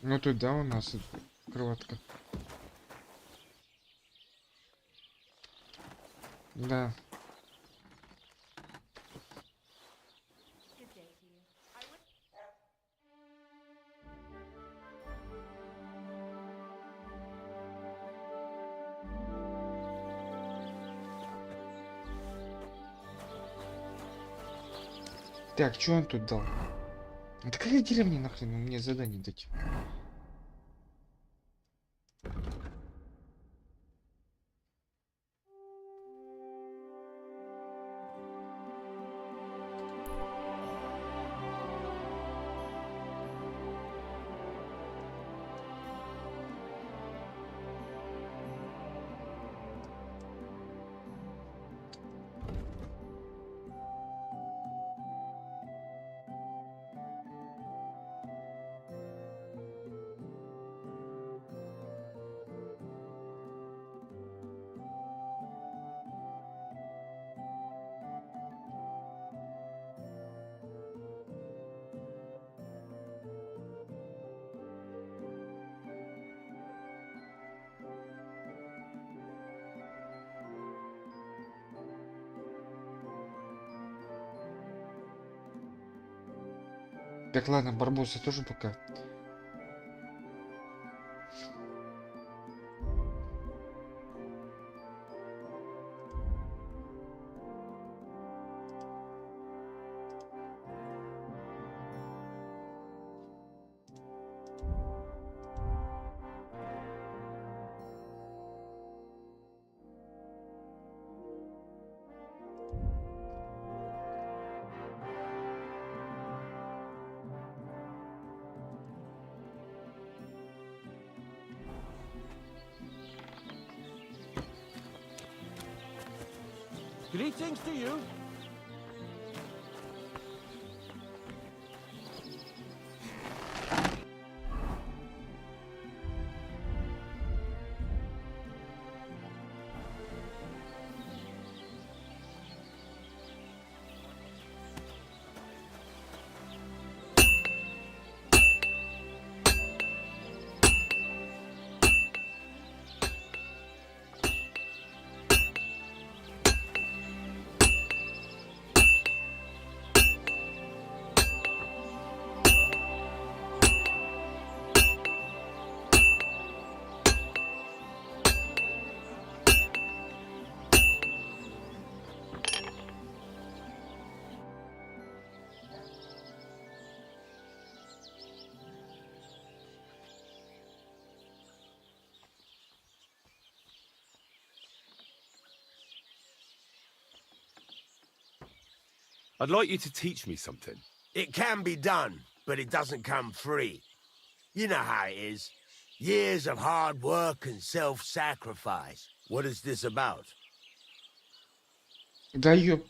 Ну тут, да, у нас кроватка. Да. Так, что он тут дал? А какая деревня нахрен? Мне задание дать. Так, ладно, барбоса тоже пока. Greetings to you. I'd like you to teach me something. It can be done, but it doesn't come free. You know how it is. Years of hard work and self-sacrifice. What is this about? Да ёп.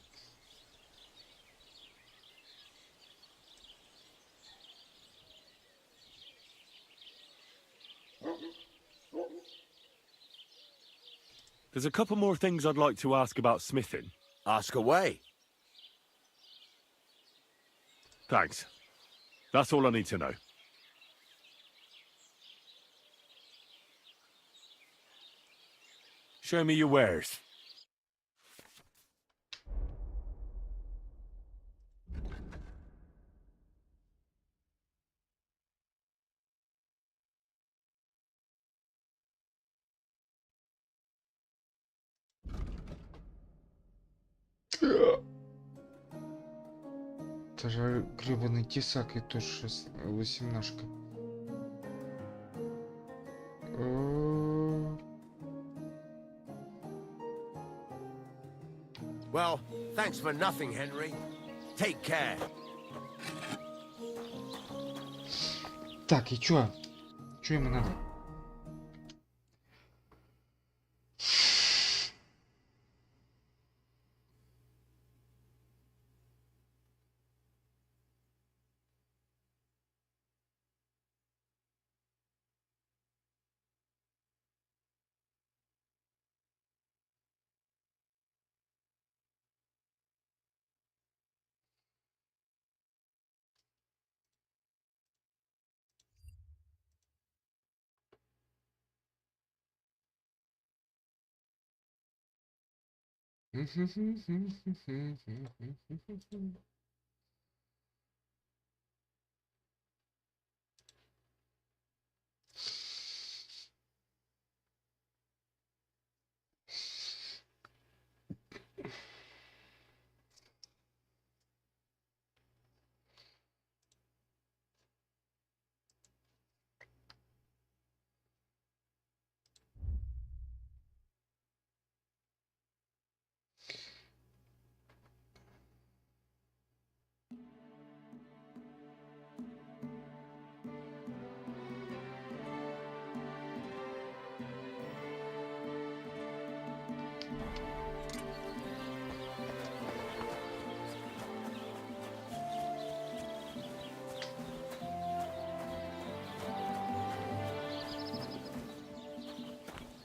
There's a couple more things I'd like to ask about smithing. Ask away. Thanks. That's all I need to know. Show me your wares. Это же гребаный тесак и тоже 18-шка. Well, thanks for nothing, Henry. Take care. Так, и чё? Чё ему надо?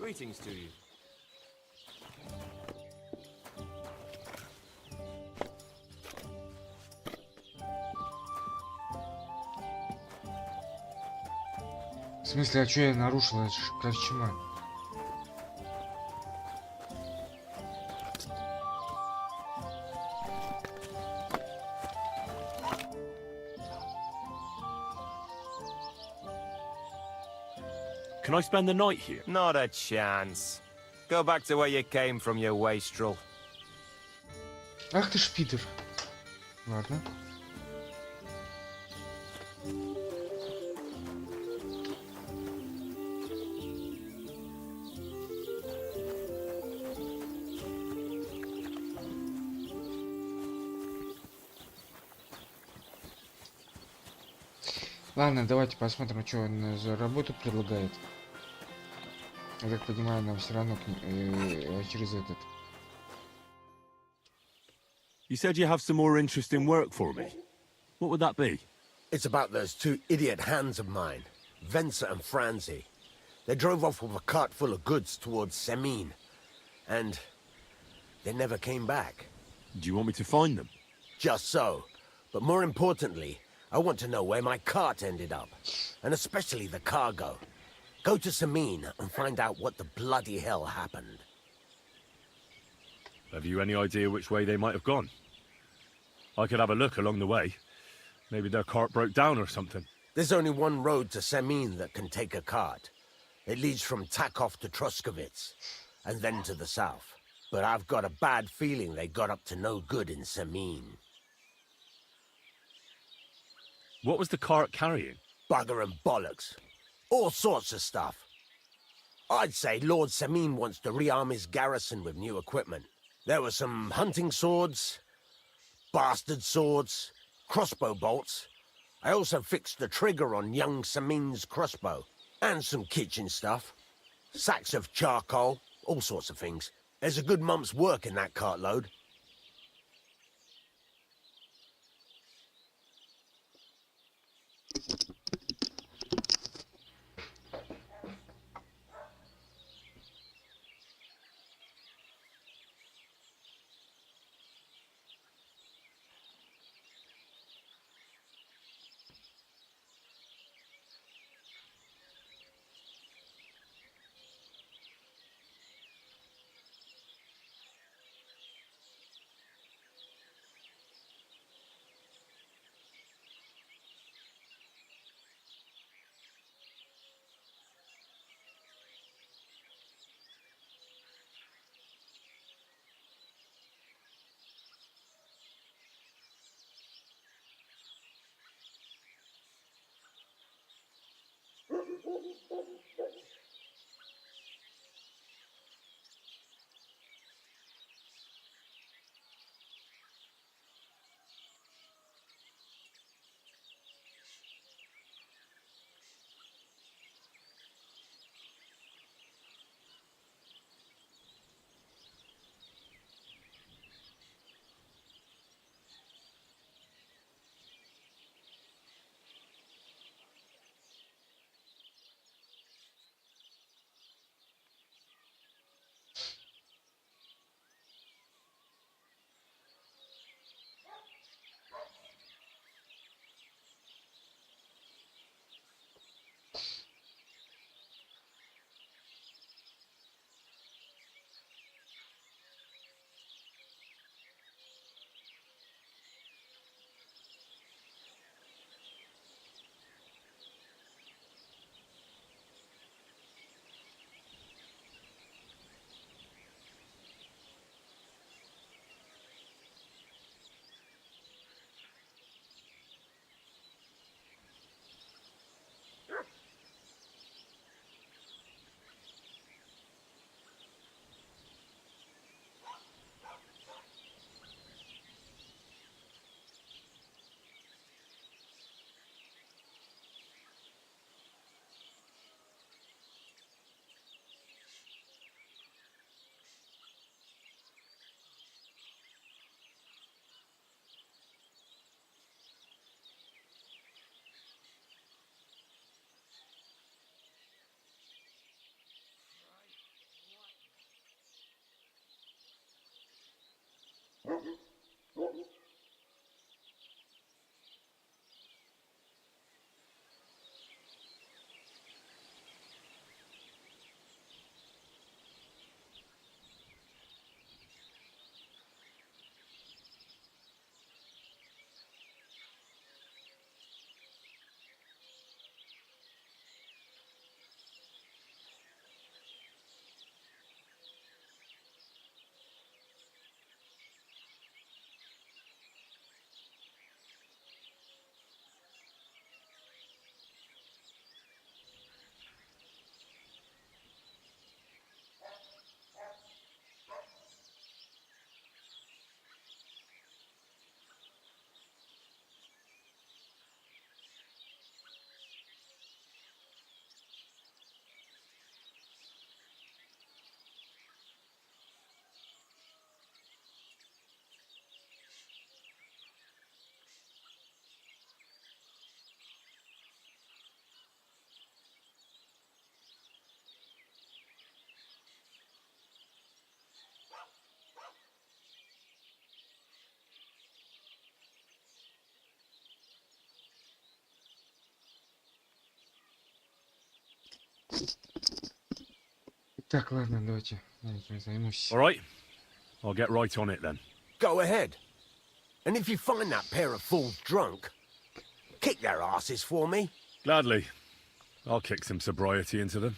Greetings to you. В смысле, а чё я нарушил? Это ж корчма. Can I spend the night here? Not a chance. Go back to where you came from, you wastrel. Ах ты ж пидор. Ладно. Ладно, давайте посмотрим, что он за работу предлагает. Я так понимаю, нам все равно через этот. You said you have some more interesting work for me. What would that be? It's about those two idiot hands of mine, Venser and Franzi. They drove off with a cart full of goods towards Semin, and they never came back. Do you want me to find them? Just so. But more importantly, I want to know where my cart ended up, and especially the cargo. Go to Semin and find out what the bloody hell happened. Have you any idea which way they might have gone? I could have a look along the way. Maybe their cart broke down or something. There's only one road to Semin that can take a cart. It leads from Takov to Troskovitz, and then to the south. But I've got a bad feeling they got up to no good in Semin. What was the cart carrying? Bugger and bollocks. All sorts of stuff. I'd say Lord Semin wants to rearm his garrison with new equipment. There were some hunting swords, bastard swords, crossbow bolts. I also fixed the trigger on young Semin's crossbow. And some kitchen stuff. Sacks of charcoal, all sorts of things. There's a good month's work in that cartload. Так, ладно, давайте я этим займусь. All right, I'll get right on it then. Go ahead. And if you find that pair of fools drunk, kick their asses for me. Gladly. I'll kick some sobriety into them.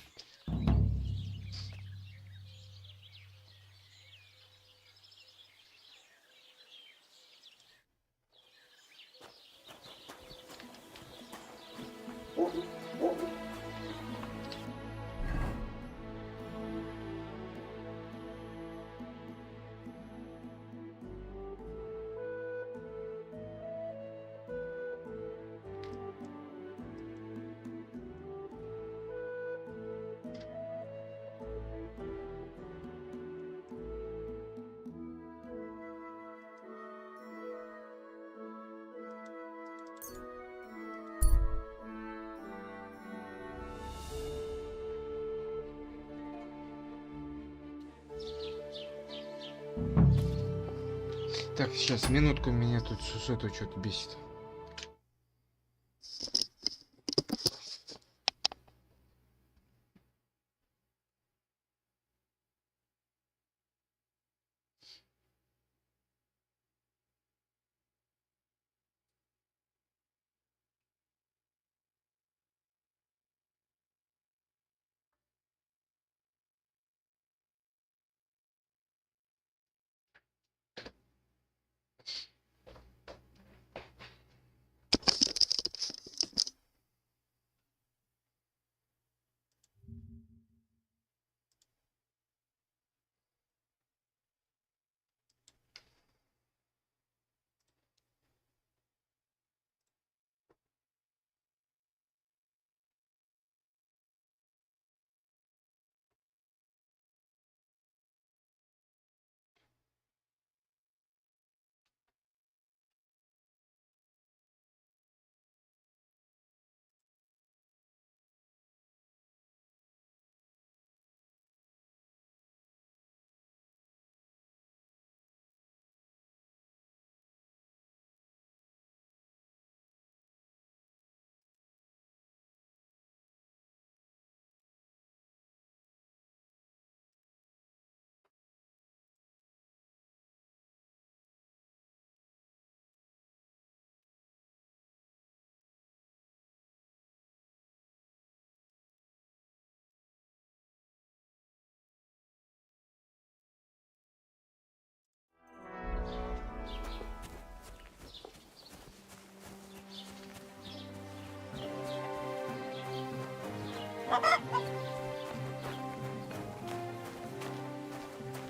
Так, сейчас, минутку, меня тут сусото что-то бесит.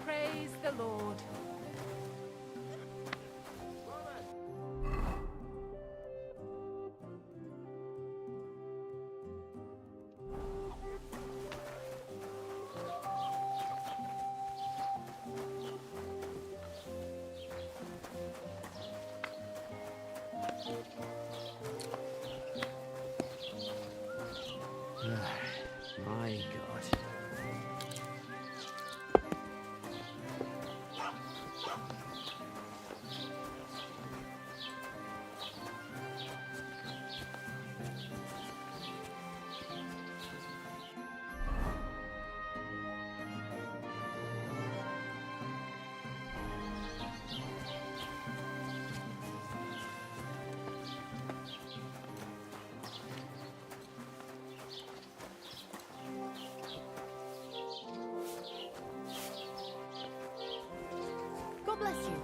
Praise the Lord. My God. God bless you.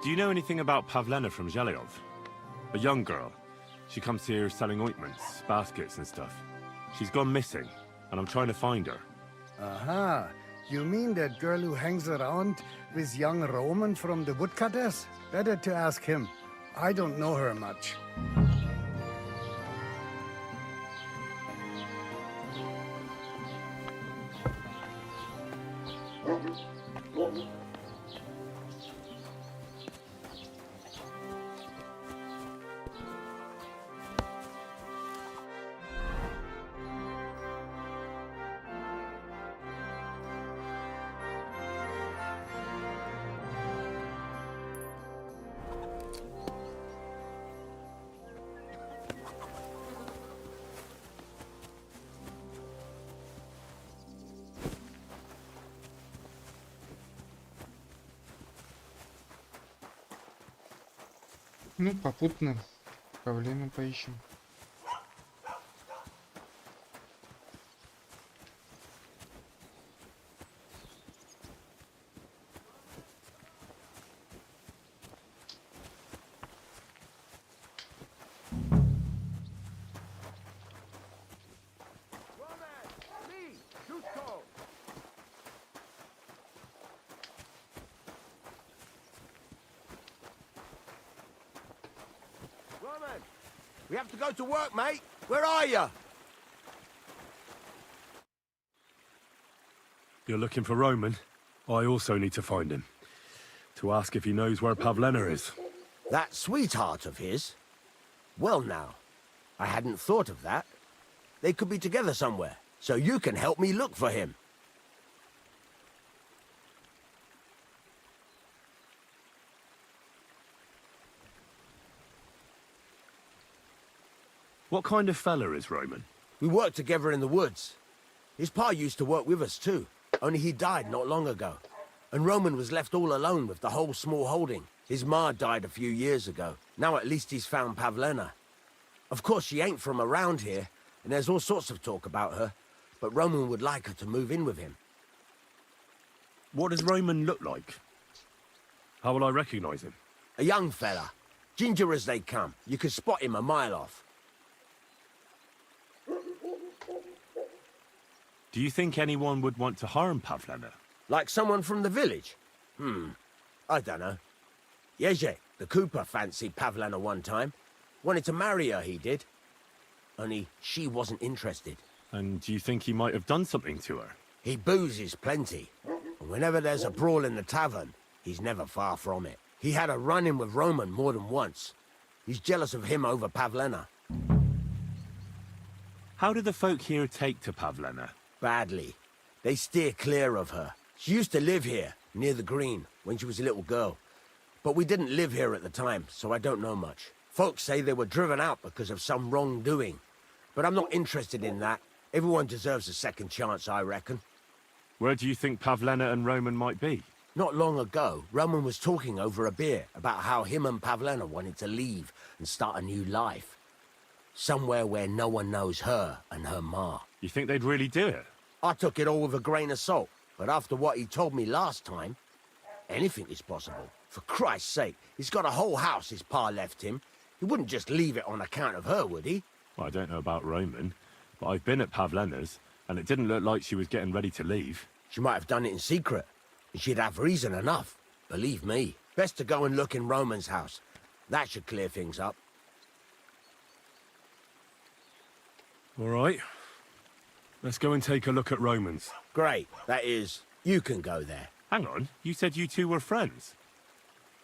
Do you know anything about Pavlena from Zhelyov? A young girl. She comes here selling ointments, baskets and stuff. She's gone missing, and I'm trying to find her. Aha. You mean that girl who hangs around with young Roman from the woodcutters? Better to ask him. I don't know her much. Ну, попутно Павлену поищем. Roman! We have to go to work, mate. Where are you? You're looking for Roman? I also need to find him. To ask if he knows where Pavlena is. That sweetheart of his? Well now, I hadn't thought of that. They could be together somewhere, so you can help me look for him. What kind of fella is Roman? We worked together in the woods. His pa used to work with us too, only he died not long ago. And Roman was left all alone with the whole small holding. His ma died a few years ago. Now at least he's found Pavlena. Of course, she ain't from around here, and there's all sorts of talk about her, but Roman would like her to move in with him. What does Roman look like? How will I recognize him? A young fella. Ginger as they come. You can spot him a mile off. Do you think anyone would want to harm Pavlena? Like someone from the village? I don't know. Yezhe, the cooper, fancied Pavlena one time. Wanted to marry her, he did. Only she wasn't interested. And do you think he might have done something to her? He boozes plenty. And whenever there's a brawl in the tavern, he's never far from it. He had a run-in with Roman more than once. He's jealous of him over Pavlena. How do the folk here take to Pavlena? Badly. They steer clear of her. She used to live here, near the green, when she was a little girl. But we didn't live here at the time, so I don't know much. Folks say they were driven out because of some wrongdoing. But I'm not interested in that. Everyone deserves a second chance, I reckon. Where do you think Pavlena and Roman might be? Not long ago, Roman was talking over a beer about how him and Pavlena wanted to leave and start a new life. Somewhere where no one knows her and her ma. You think they'd really do it? I took it all with a grain of salt, but after what he told me last time, anything is possible. For Christ's sake, he's got a whole house his pa left him. He wouldn't just leave it on account of her, would he? Well, I don't know about Roman, but I've been at Pavlena's, and it didn't look like she was getting ready to leave. She might have done it in secret, and she'd have reason enough. Believe me. Best to go and look in Roman's house. That should clear things up. All right. Let's go and take a look at Roman's. Great. That is, you can go there. Hang on, you said you two were friends.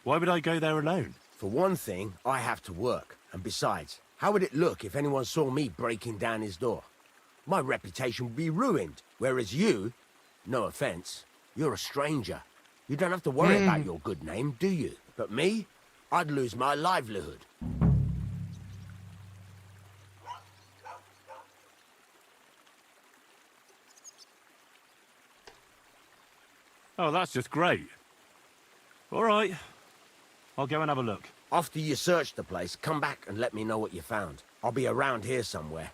Why would I go there alone? For one thing, I have to work. And besides, how would it look if anyone saw me breaking down his door? My reputation would be ruined. Whereas you, no offense, you're a stranger. You don't have to worry about your good name, do you? But me, I'd lose my livelihood. Oh, that's just great. All right. I'll go and have a look. After you search the place, come back and let me know what you found. I'll be around here somewhere.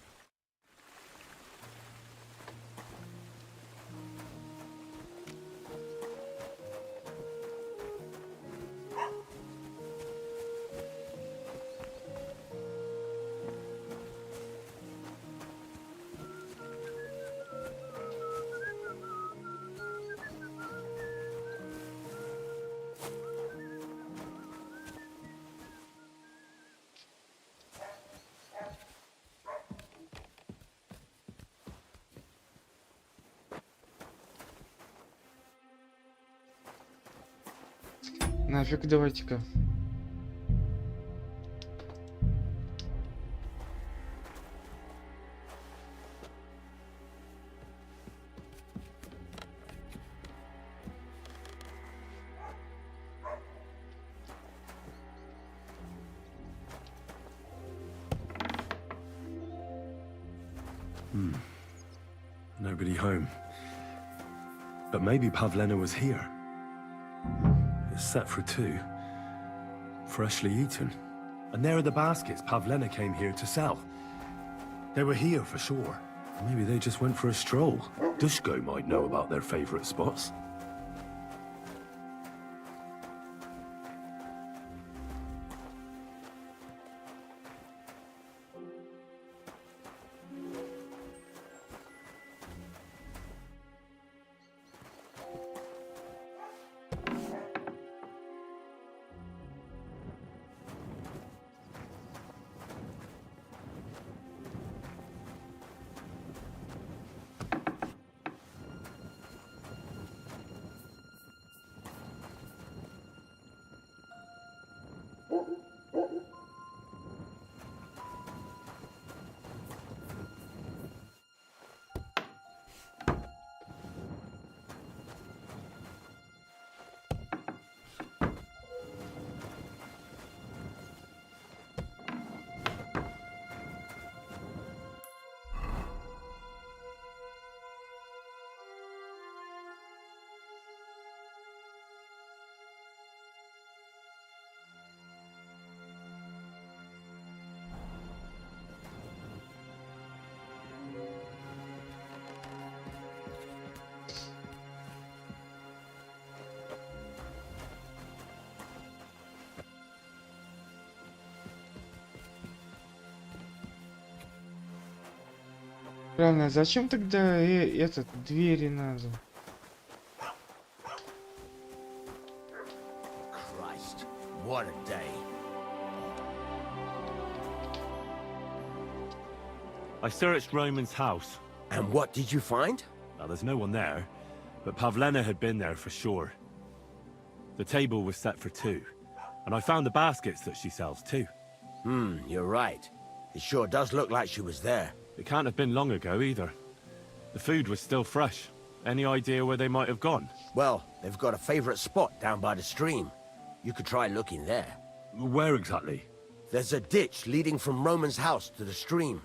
Нафиг, давайте-ка. Nobody home. But maybe Pavlena was here. It's set for two. Freshly eaten. And there are the baskets Pavlena came here to sell. They were here for sure. Maybe they just went for a stroll. Dushko might know about their favorite spots. Правильно, зачем тогда этот двери надо? Christ, what a day. I searched Roman's house. And what did you find? Now, there's no one there, but Pavlena had been there for sure. The table was set for 2, and I found the baskets that she sells too. You're right. It sure does look like she was there. It can't have been long ago either. The food was still fresh. Any idea where they might have gone? Well, they've got a favorite spot down by the stream. You could try looking there. Where exactly? There's a ditch leading from Roman's house to the stream.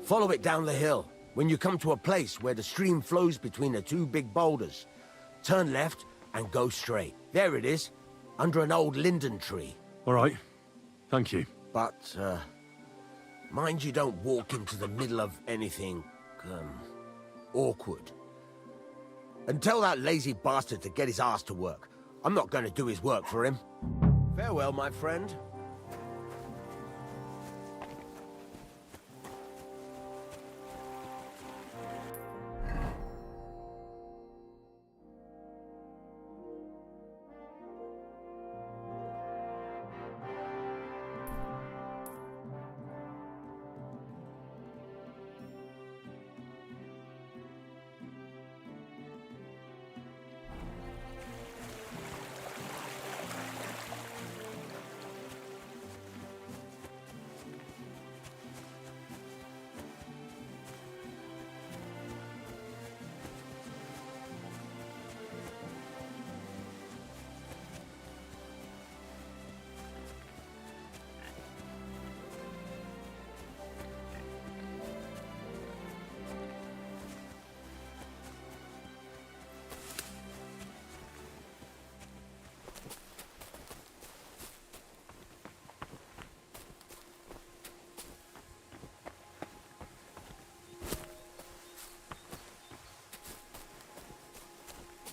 Follow it down the hill. When you come to a place where the stream flows between the 2 big boulders, turn left and go straight. There it is, under an old linden tree. All right. Thank you. But, mind you don't walk into the middle of anything, awkward. And tell that lazy bastard to get his ass to work. I'm not going to do his work for him. Farewell, my friend.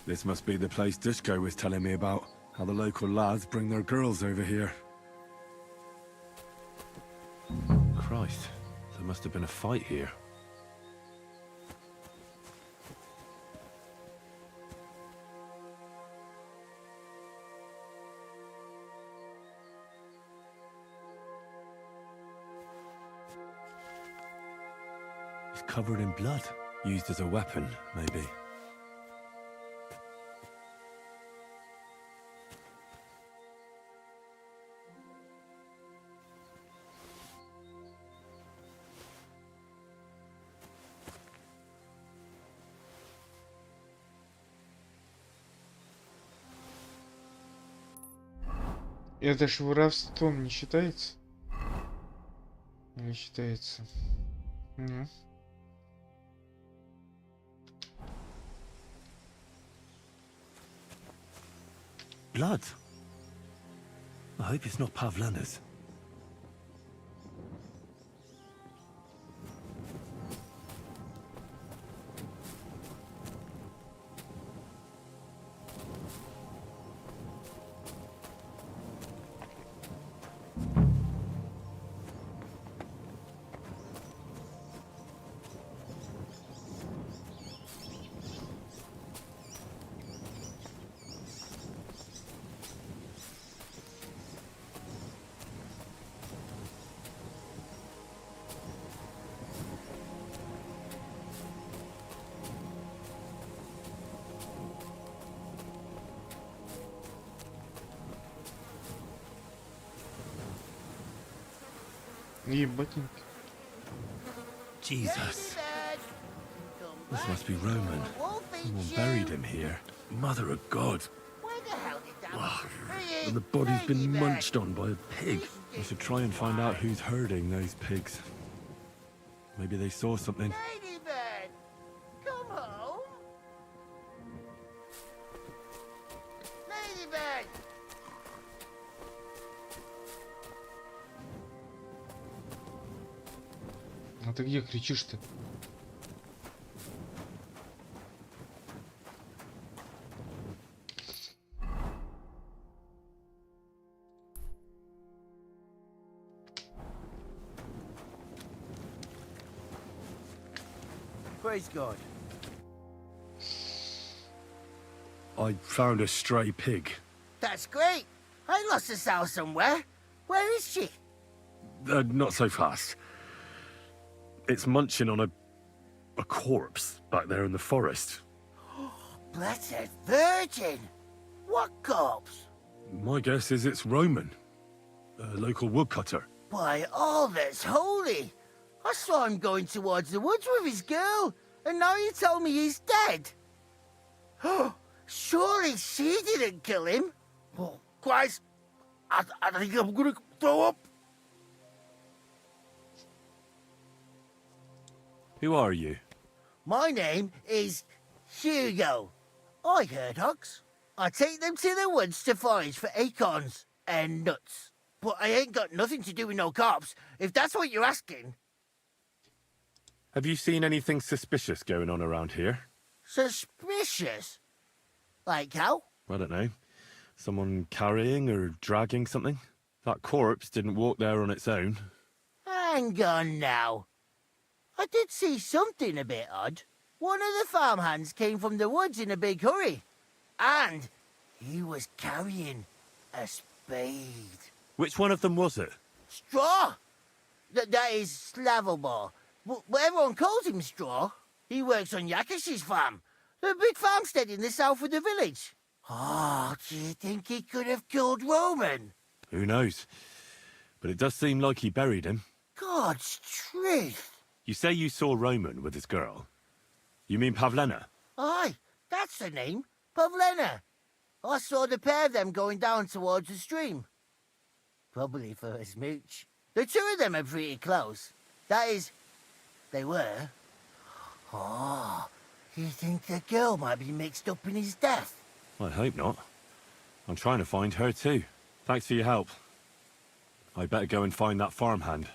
This must be the place Dushko was telling me about. How the local lads bring their girls over here. Christ, there must have been a fight here. It's covered in blood. Used as a weapon, maybe. Это ж воровством не считается? Не считается. Ну. Blood? I hope it's not Pavlena's. И ботинки. Jesus. This must be Roman. Someone buried him here. Mother of God. And the body's been munched on by a pig. I should try and find out who's herding those pigs. Maybe they saw something. Ladybird, come home. Ladybird. А ты где кричишь-то? Praise God. I found a stray pig. That's great. I lost a sow somewhere. Where is she? Not so fast. It's munching on a corpse back there in the forest. Blessed Virgin! What corpse? My guess is it's Roman, a local woodcutter. By all that's holy! I saw him going towards the woods with his girl, and now you tell me he's dead. Surely she didn't kill him. Oh, Christ, I think I'm gonna throw up. Who are you? My name is Hugo. I herd hogs. I take them to the woods to forage for acorns and nuts. But I ain't got nothing to do with no cops, if that's what you're asking. Have you seen anything suspicious going on around here? Suspicious? Like how? I don't know. Someone carrying or dragging something? That corpse didn't walk there on its own. Hang on now. I did see something a bit odd. One of the farmhands came from the woods in a big hurry. And he was carrying a spade. Which one of them was it? Straw! That is Slavobor. But everyone calls him Straw. He works on Yakish's farm. The big farmstead in the south of the village. Oh, do you think he could have killed Roman? Who knows? But it does seem like he buried him. God's truth. You say you saw Roman with his girl. You mean Pavlena? Aye, that's the name. Pavlena. I saw the pair of them going down towards the stream. Probably for a smooch. The two of them are pretty close. That is, they were. Oh, you think the girl might be mixed up in his death? I hope not. I'm trying to find her too. Thanks for your help. I better go and find that farmhand.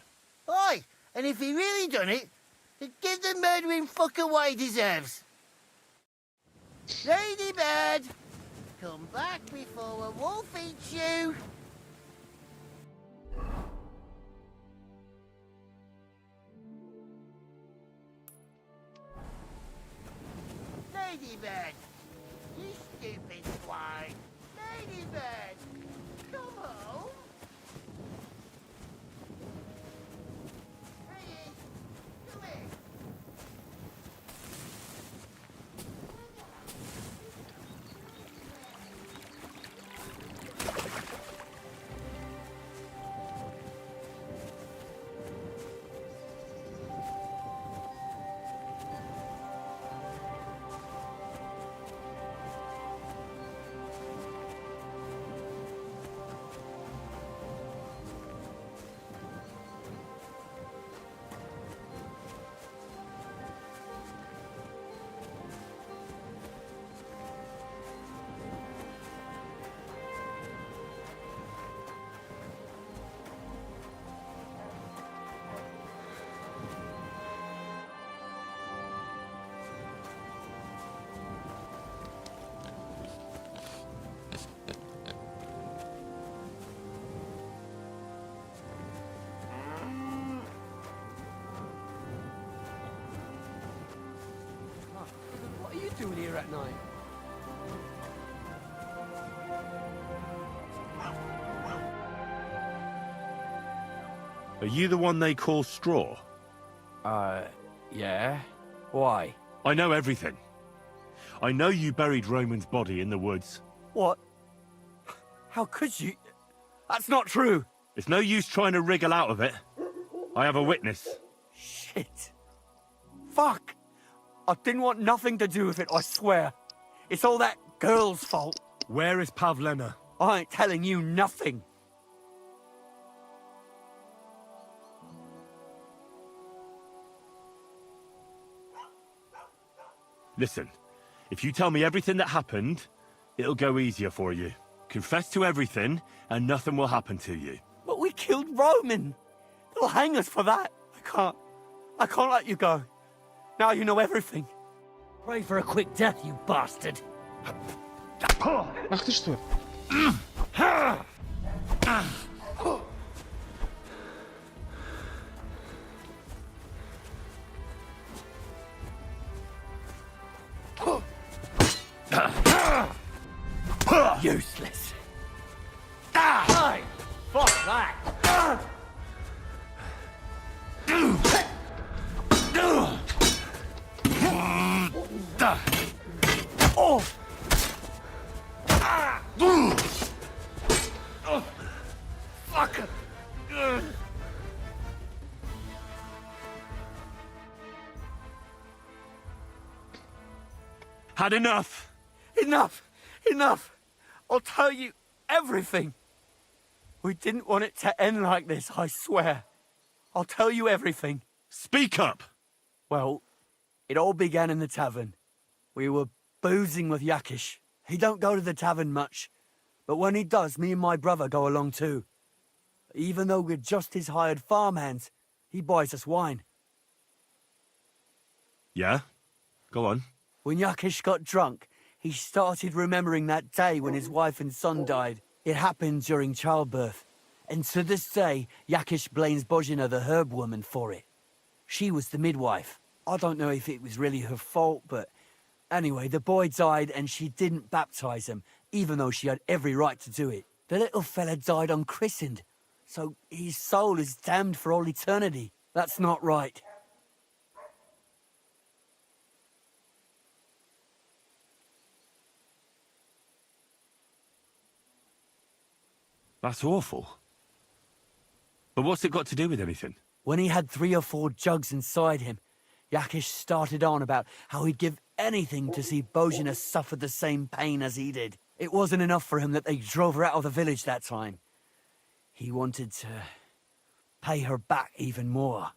Aye, and if he really done it, then give the murdering fucker what he deserves. Ladybird, come back before a wolf eats you. Ladybird, you stupid swine. Ladybird, come home. Hey, come here. What are you doing here at night? Are you the one they call Straw? Yeah. Why? I know everything. I know you buried Roman's body in the woods. What? How could you? That's not true. It's no use trying to wriggle out of it. I have a witness. Shit. Fuck. I didn't want nothing to do with it, I swear. It's all that girl's fault. Where is Pavlena? I ain't telling you nothing. Listen, if you tell me everything that happened, it'll go easier for you. Confess to everything, and nothing will happen to you. But we killed Roman. They'll hang us for that. I can't let you go. Now you know everything. Pray for a quick death, you bastard. Ах ты что? Useless. Hey, fuck that. Oh. Fuck. Had enough? Enough! Enough! I'll tell you everything. We didn't want it to end like this, I swear. I'll tell you everything. Speak up! Well, it all began in the tavern. We were boozing with Yakish. He don't go to the tavern much, but when he does, me and my brother go along too. Even though we're just his hired farmhands, he buys us wine. Yeah? Go on. When Yakish got drunk, he started remembering that day when his wife and son died. It happened during childbirth. And to this day, Yakish blames Bozhina, the herb woman, for it. She was the midwife. I don't know if it was really her fault, but anyway, the boy died and she didn't baptize him, even though she had every right to do it. The little fella died unchristened, so his soul is damned for all eternity. That's not right. That's awful. But what's it got to do with anything? When he had 3 or 4 jugs inside him, Yakish started on about how he'd give anything to see Bozhina suffer the same pain as he did. It wasn't enough for him that they drove her out of the village that time. He wanted to pay her back even more.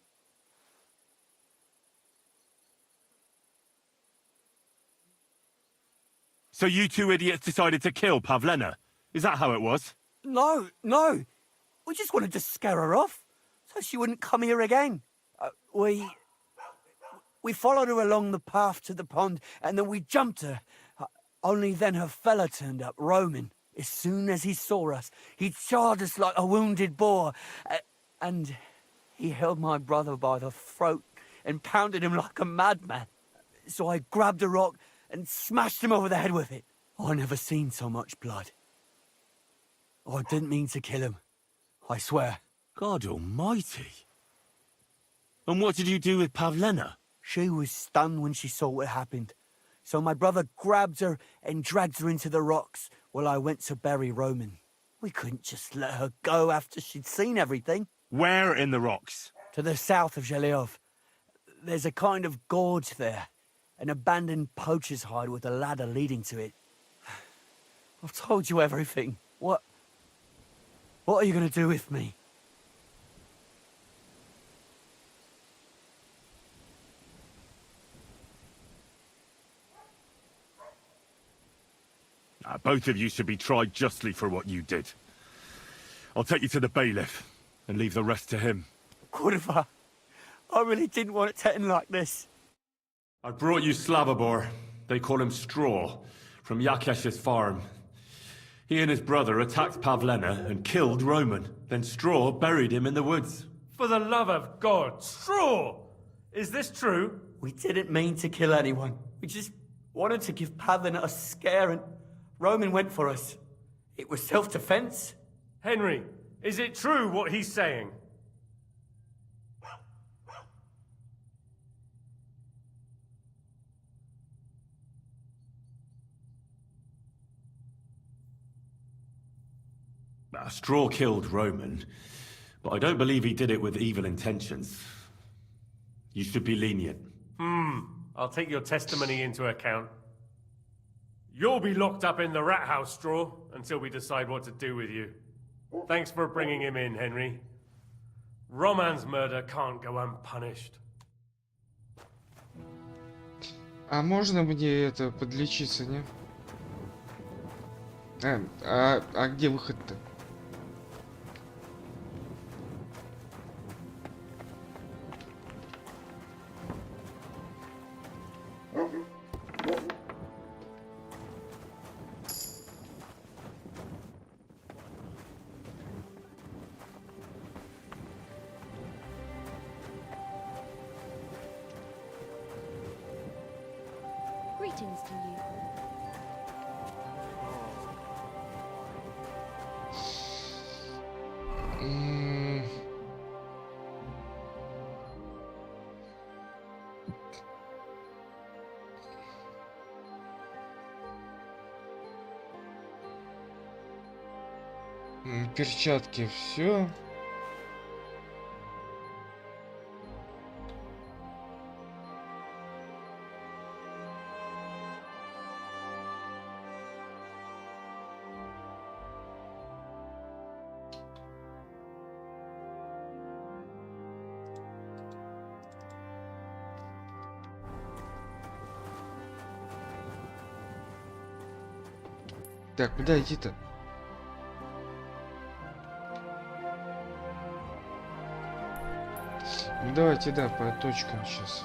So you two idiots decided to kill Pavlena? Is that how it was? No, no. We just wanted to scare her off, so she wouldn't come here again. We followed her along the path to the pond, and then we jumped her. Only then her fella turned up, Roman. As soon as he saw us, he charged us like a wounded boar, and he held my brother by the throat and pounded him like a madman. So I grabbed a rock and smashed him over the head with it. I never seen so much blood. I didn't mean to kill him, I swear. God almighty. And what did you do with Pavlena? She was stunned when she saw what happened. So my brother grabbed her and dragged her into the rocks while I went to bury Roman. We couldn't just let her go after she'd seen everything. Where in the rocks? To the south of Zhelyov. There's a kind of gorge there. An abandoned poacher's hide with a ladder leading to it. I've told you everything. What are you going to do with me? Both of you should be tried justly for what you did. I'll take you to the bailiff and leave the rest to him. Kurva, I really didn't want it to end like this. I brought you Slavobor. They call him Straw, from Yakesh's farm. He and his brother attacked Pavlena and killed Roman. Then Straw buried him in the woods. For the love of God, Straw! Is this true? We didn't mean to kill anyone. We just wanted to give Pavlena a scare, and Roman went for us. It was self-defense. Henry, is it true what he's saying? Straw killed Roman, but I don't believe he did it with evil intentions. You should be lenient. I'll take your testimony into account. You'll be locked up in the rat house, Straw, until we decide what to do with you. Thanks for bringing him in, Henry. Roman's murder can't go unpunished. А можно мне это подлечиться, не? А где выход-то? Greetings to you. Перчатки, все. Так, куда идти-то? Ну давайте, да, по точкам сейчас.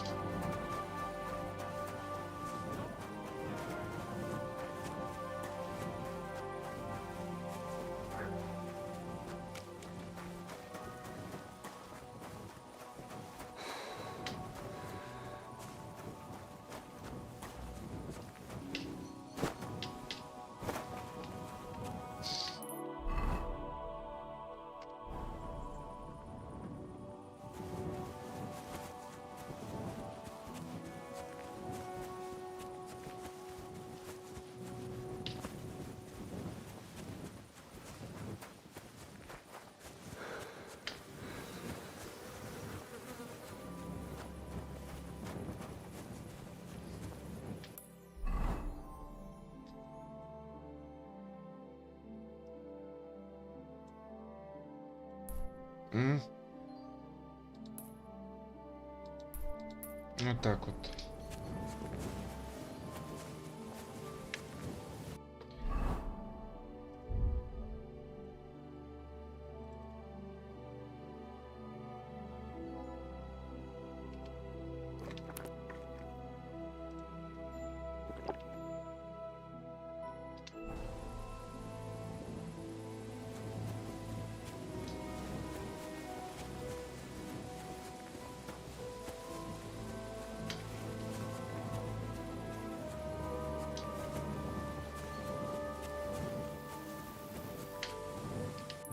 Вот так вот.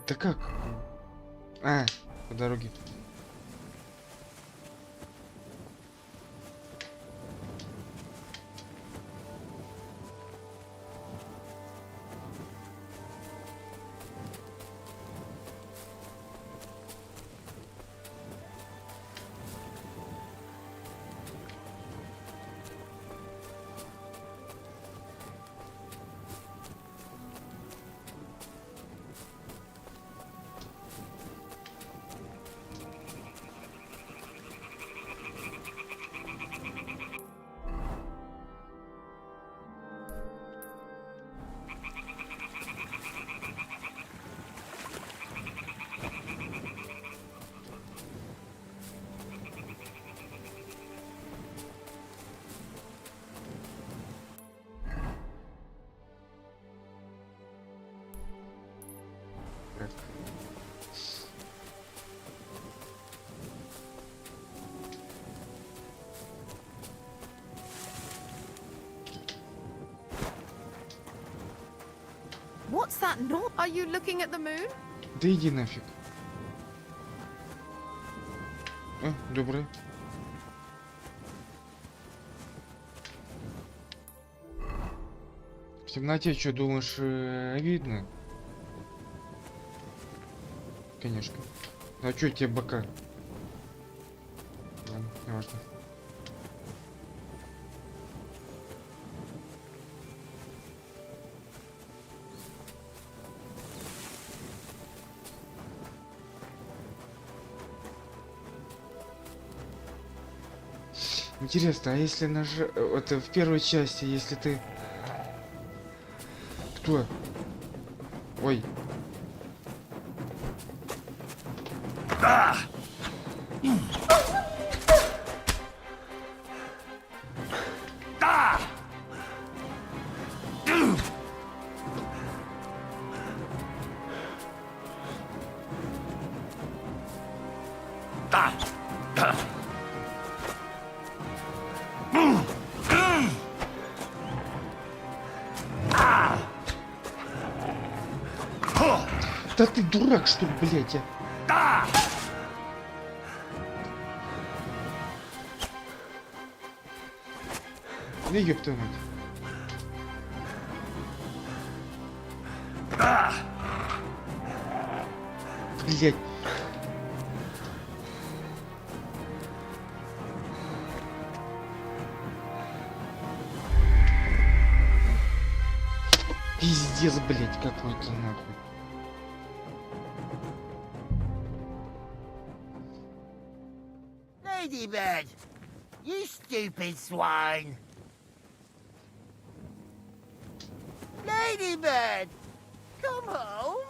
Да как? А, по дороге. What's that noise? Are you looking at the moon? Да иди нафиг. О, добро. В темноте что, думаешь, видно? Конечно. А что тебе бока? Ладно, не важно. Интересно, а если вот в первой части, если ты... Кто? Ой. Да ты дурак, что ли, блядь, а? Да ёб твою мать. блядь. Пиздец, блядь, какой-то нахуй. Ladybird, you stupid swine. Ladybird, come home.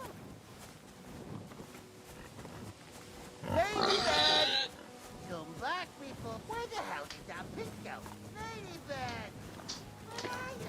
Ladybird, come back before. Where the hell did that pig go? Ladybird, where are you?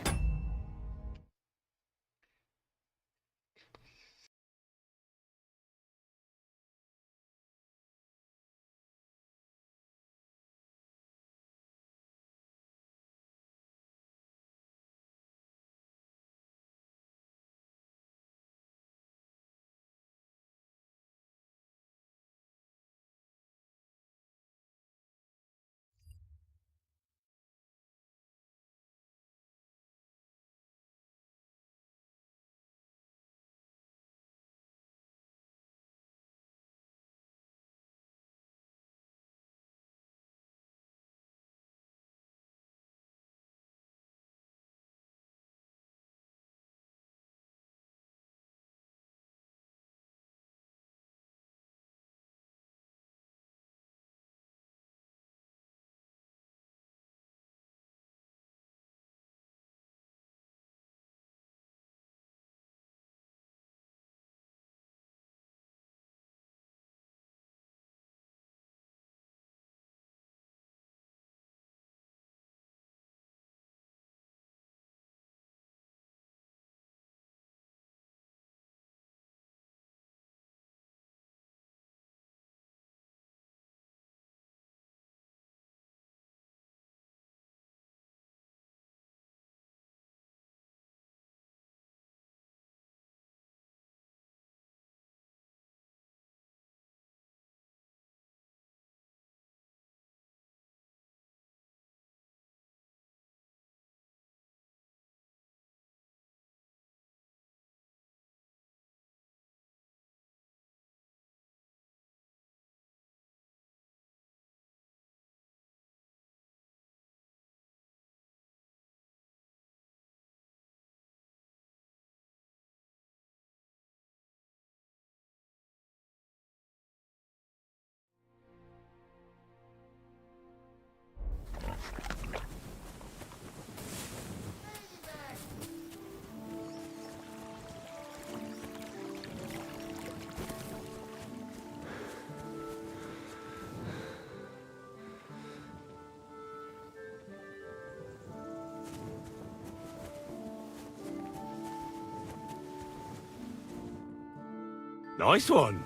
Nice one.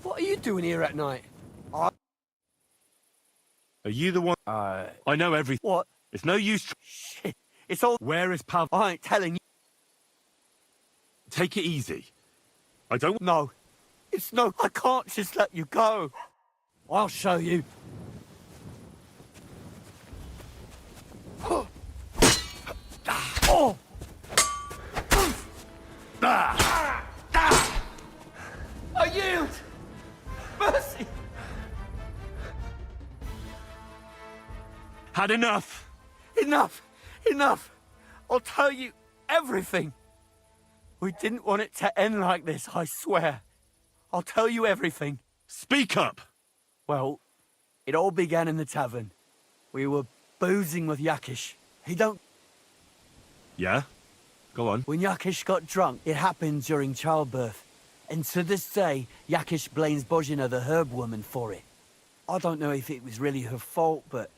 What are you doing here at night? Are you the one? I know everything. What? It's no use. Shit. It's all... Where is Pav? I ain't telling you. Take it easy. I don't... No. It's no... I can't just let you go. I'll show you. Oh! I yield! Mercy! Had enough. Enough! Enough! I'll tell you everything. We didn't want it to end like this, I swear. I'll tell you everything. Speak up! Well, it all began in the tavern. We were boozing with Yakish. He don't... Yeah? Go on. When Yakish got drunk, it happened during childbirth. And to this day, Yakish blames Bozhina, the herb woman, for it. I don't know if it was really her fault, but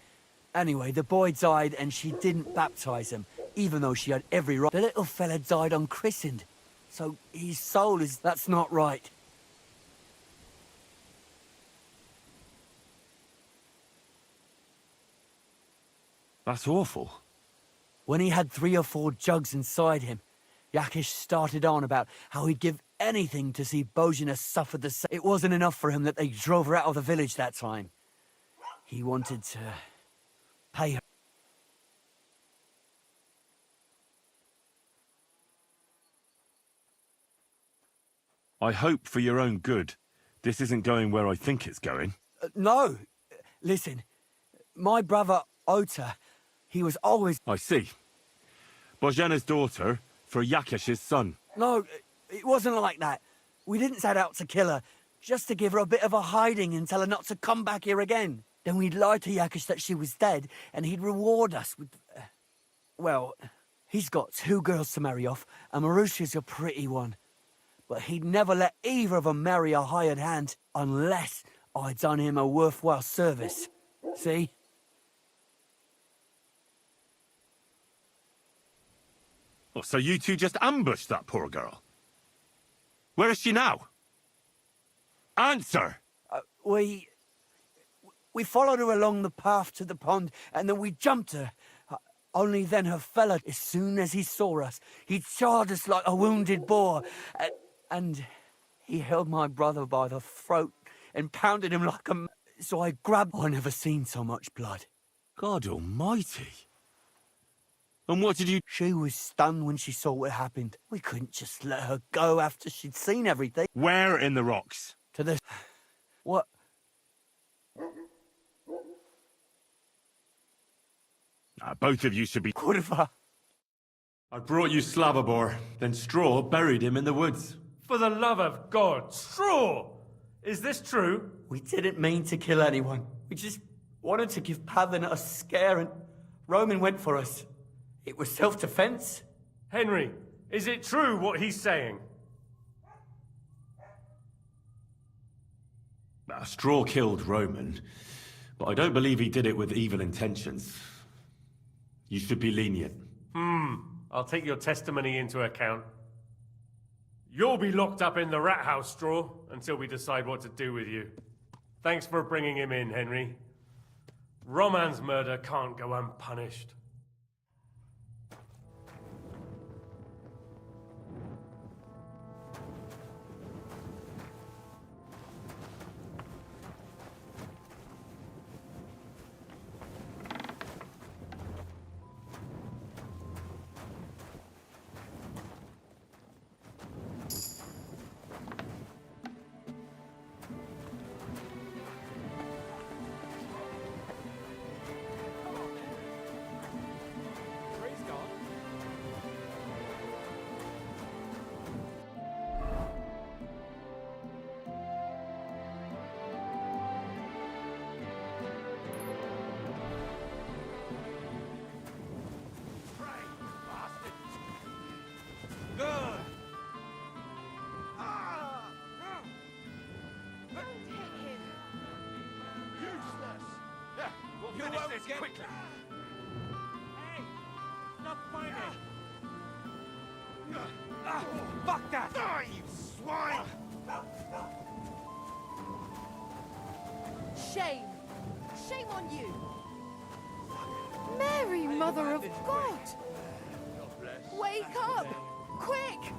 anyway, the boy died and she didn't baptize him, even though she had every right. The little fella died unchristened, so his soul is... That's not right. That's awful. When he had 3 or 4 jugs inside him, Yakish started on about how he'd give anything to see Bozhina suffer the same. It wasn't enough for him that they drove her out of the village that time. He wanted to pay her. I hope for your own good, this isn't going where I think it's going. No. Listen, my brother Ota, he was always... I see. Bozhina's daughter for Yakish's son. No, it wasn't like that. We didn't set out to kill her, just to give her a bit of a hiding and tell her not to come back here again. Then we'd lie to Yakish that she was dead, and he'd reward us with... well, he's got 2 girls to marry off, and Marusha's a pretty one. But he'd never let either of them marry a hired hand, unless I'd done him a worthwhile service. See? Oh, so you two just ambushed that poor girl? Where is she now? Answer! We followed her along the path to the pond, and then we jumped her. Only then her fella, as soon as he saw us, he charged us like a wounded boar. And he held my brother by the throat and pounded him like a... So I grabbed... I never seen so much blood. God almighty. And what did you... She was stunned when she saw what happened. We couldn't just let her go after she'd seen everything. Where in the rocks? To the... What? Both of you should be... Kurva. I brought you Slavobor, then Straw buried him in the woods. For the love of God, Straw! Is this true? We didn't mean to kill anyone. We just wanted to give Pavlin a scare, and Roman went for us. It was self-defense. Henry, is it true what he's saying? Straw killed Roman, but I don't believe he did it with evil intentions. You should be lenient. I'll take your testimony into account. You'll be locked up in the rat house, Straw, until we decide what to do with you. Thanks for bringing him in, Henry. Roman's murder can't go unpunished. Quickly! Hey! Stop fighting! Fuck that! Die, you swine! Shame! Shame on you! Mary, Mother of God! Wake up! Quick!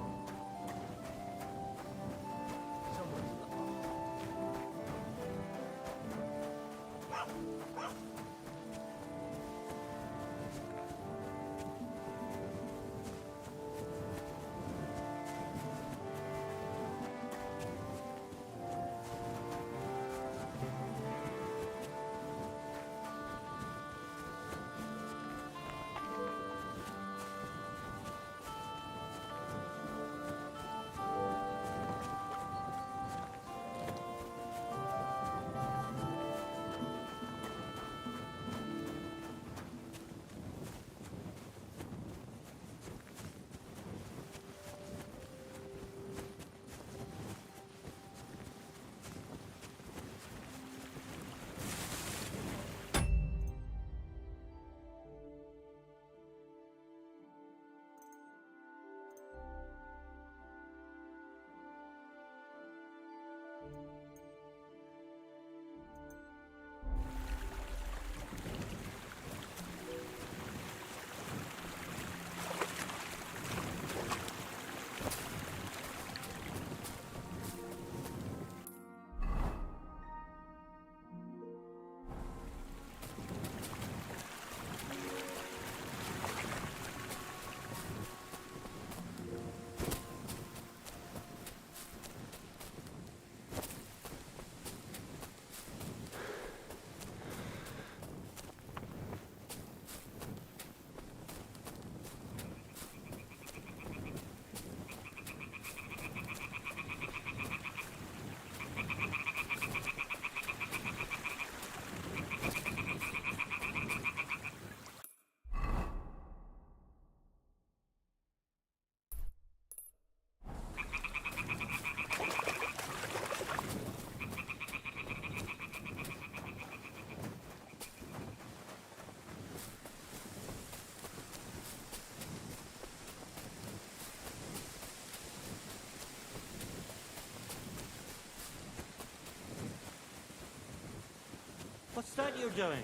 What's that you're doing?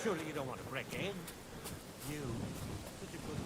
Surely you don't want to break in? You, such a good...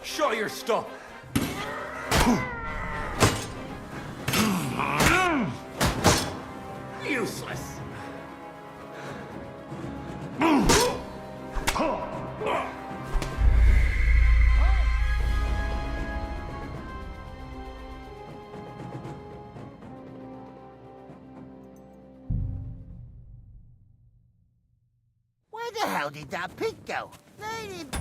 Show your stuff. Useless. Where the hell did that pig go? They didn't...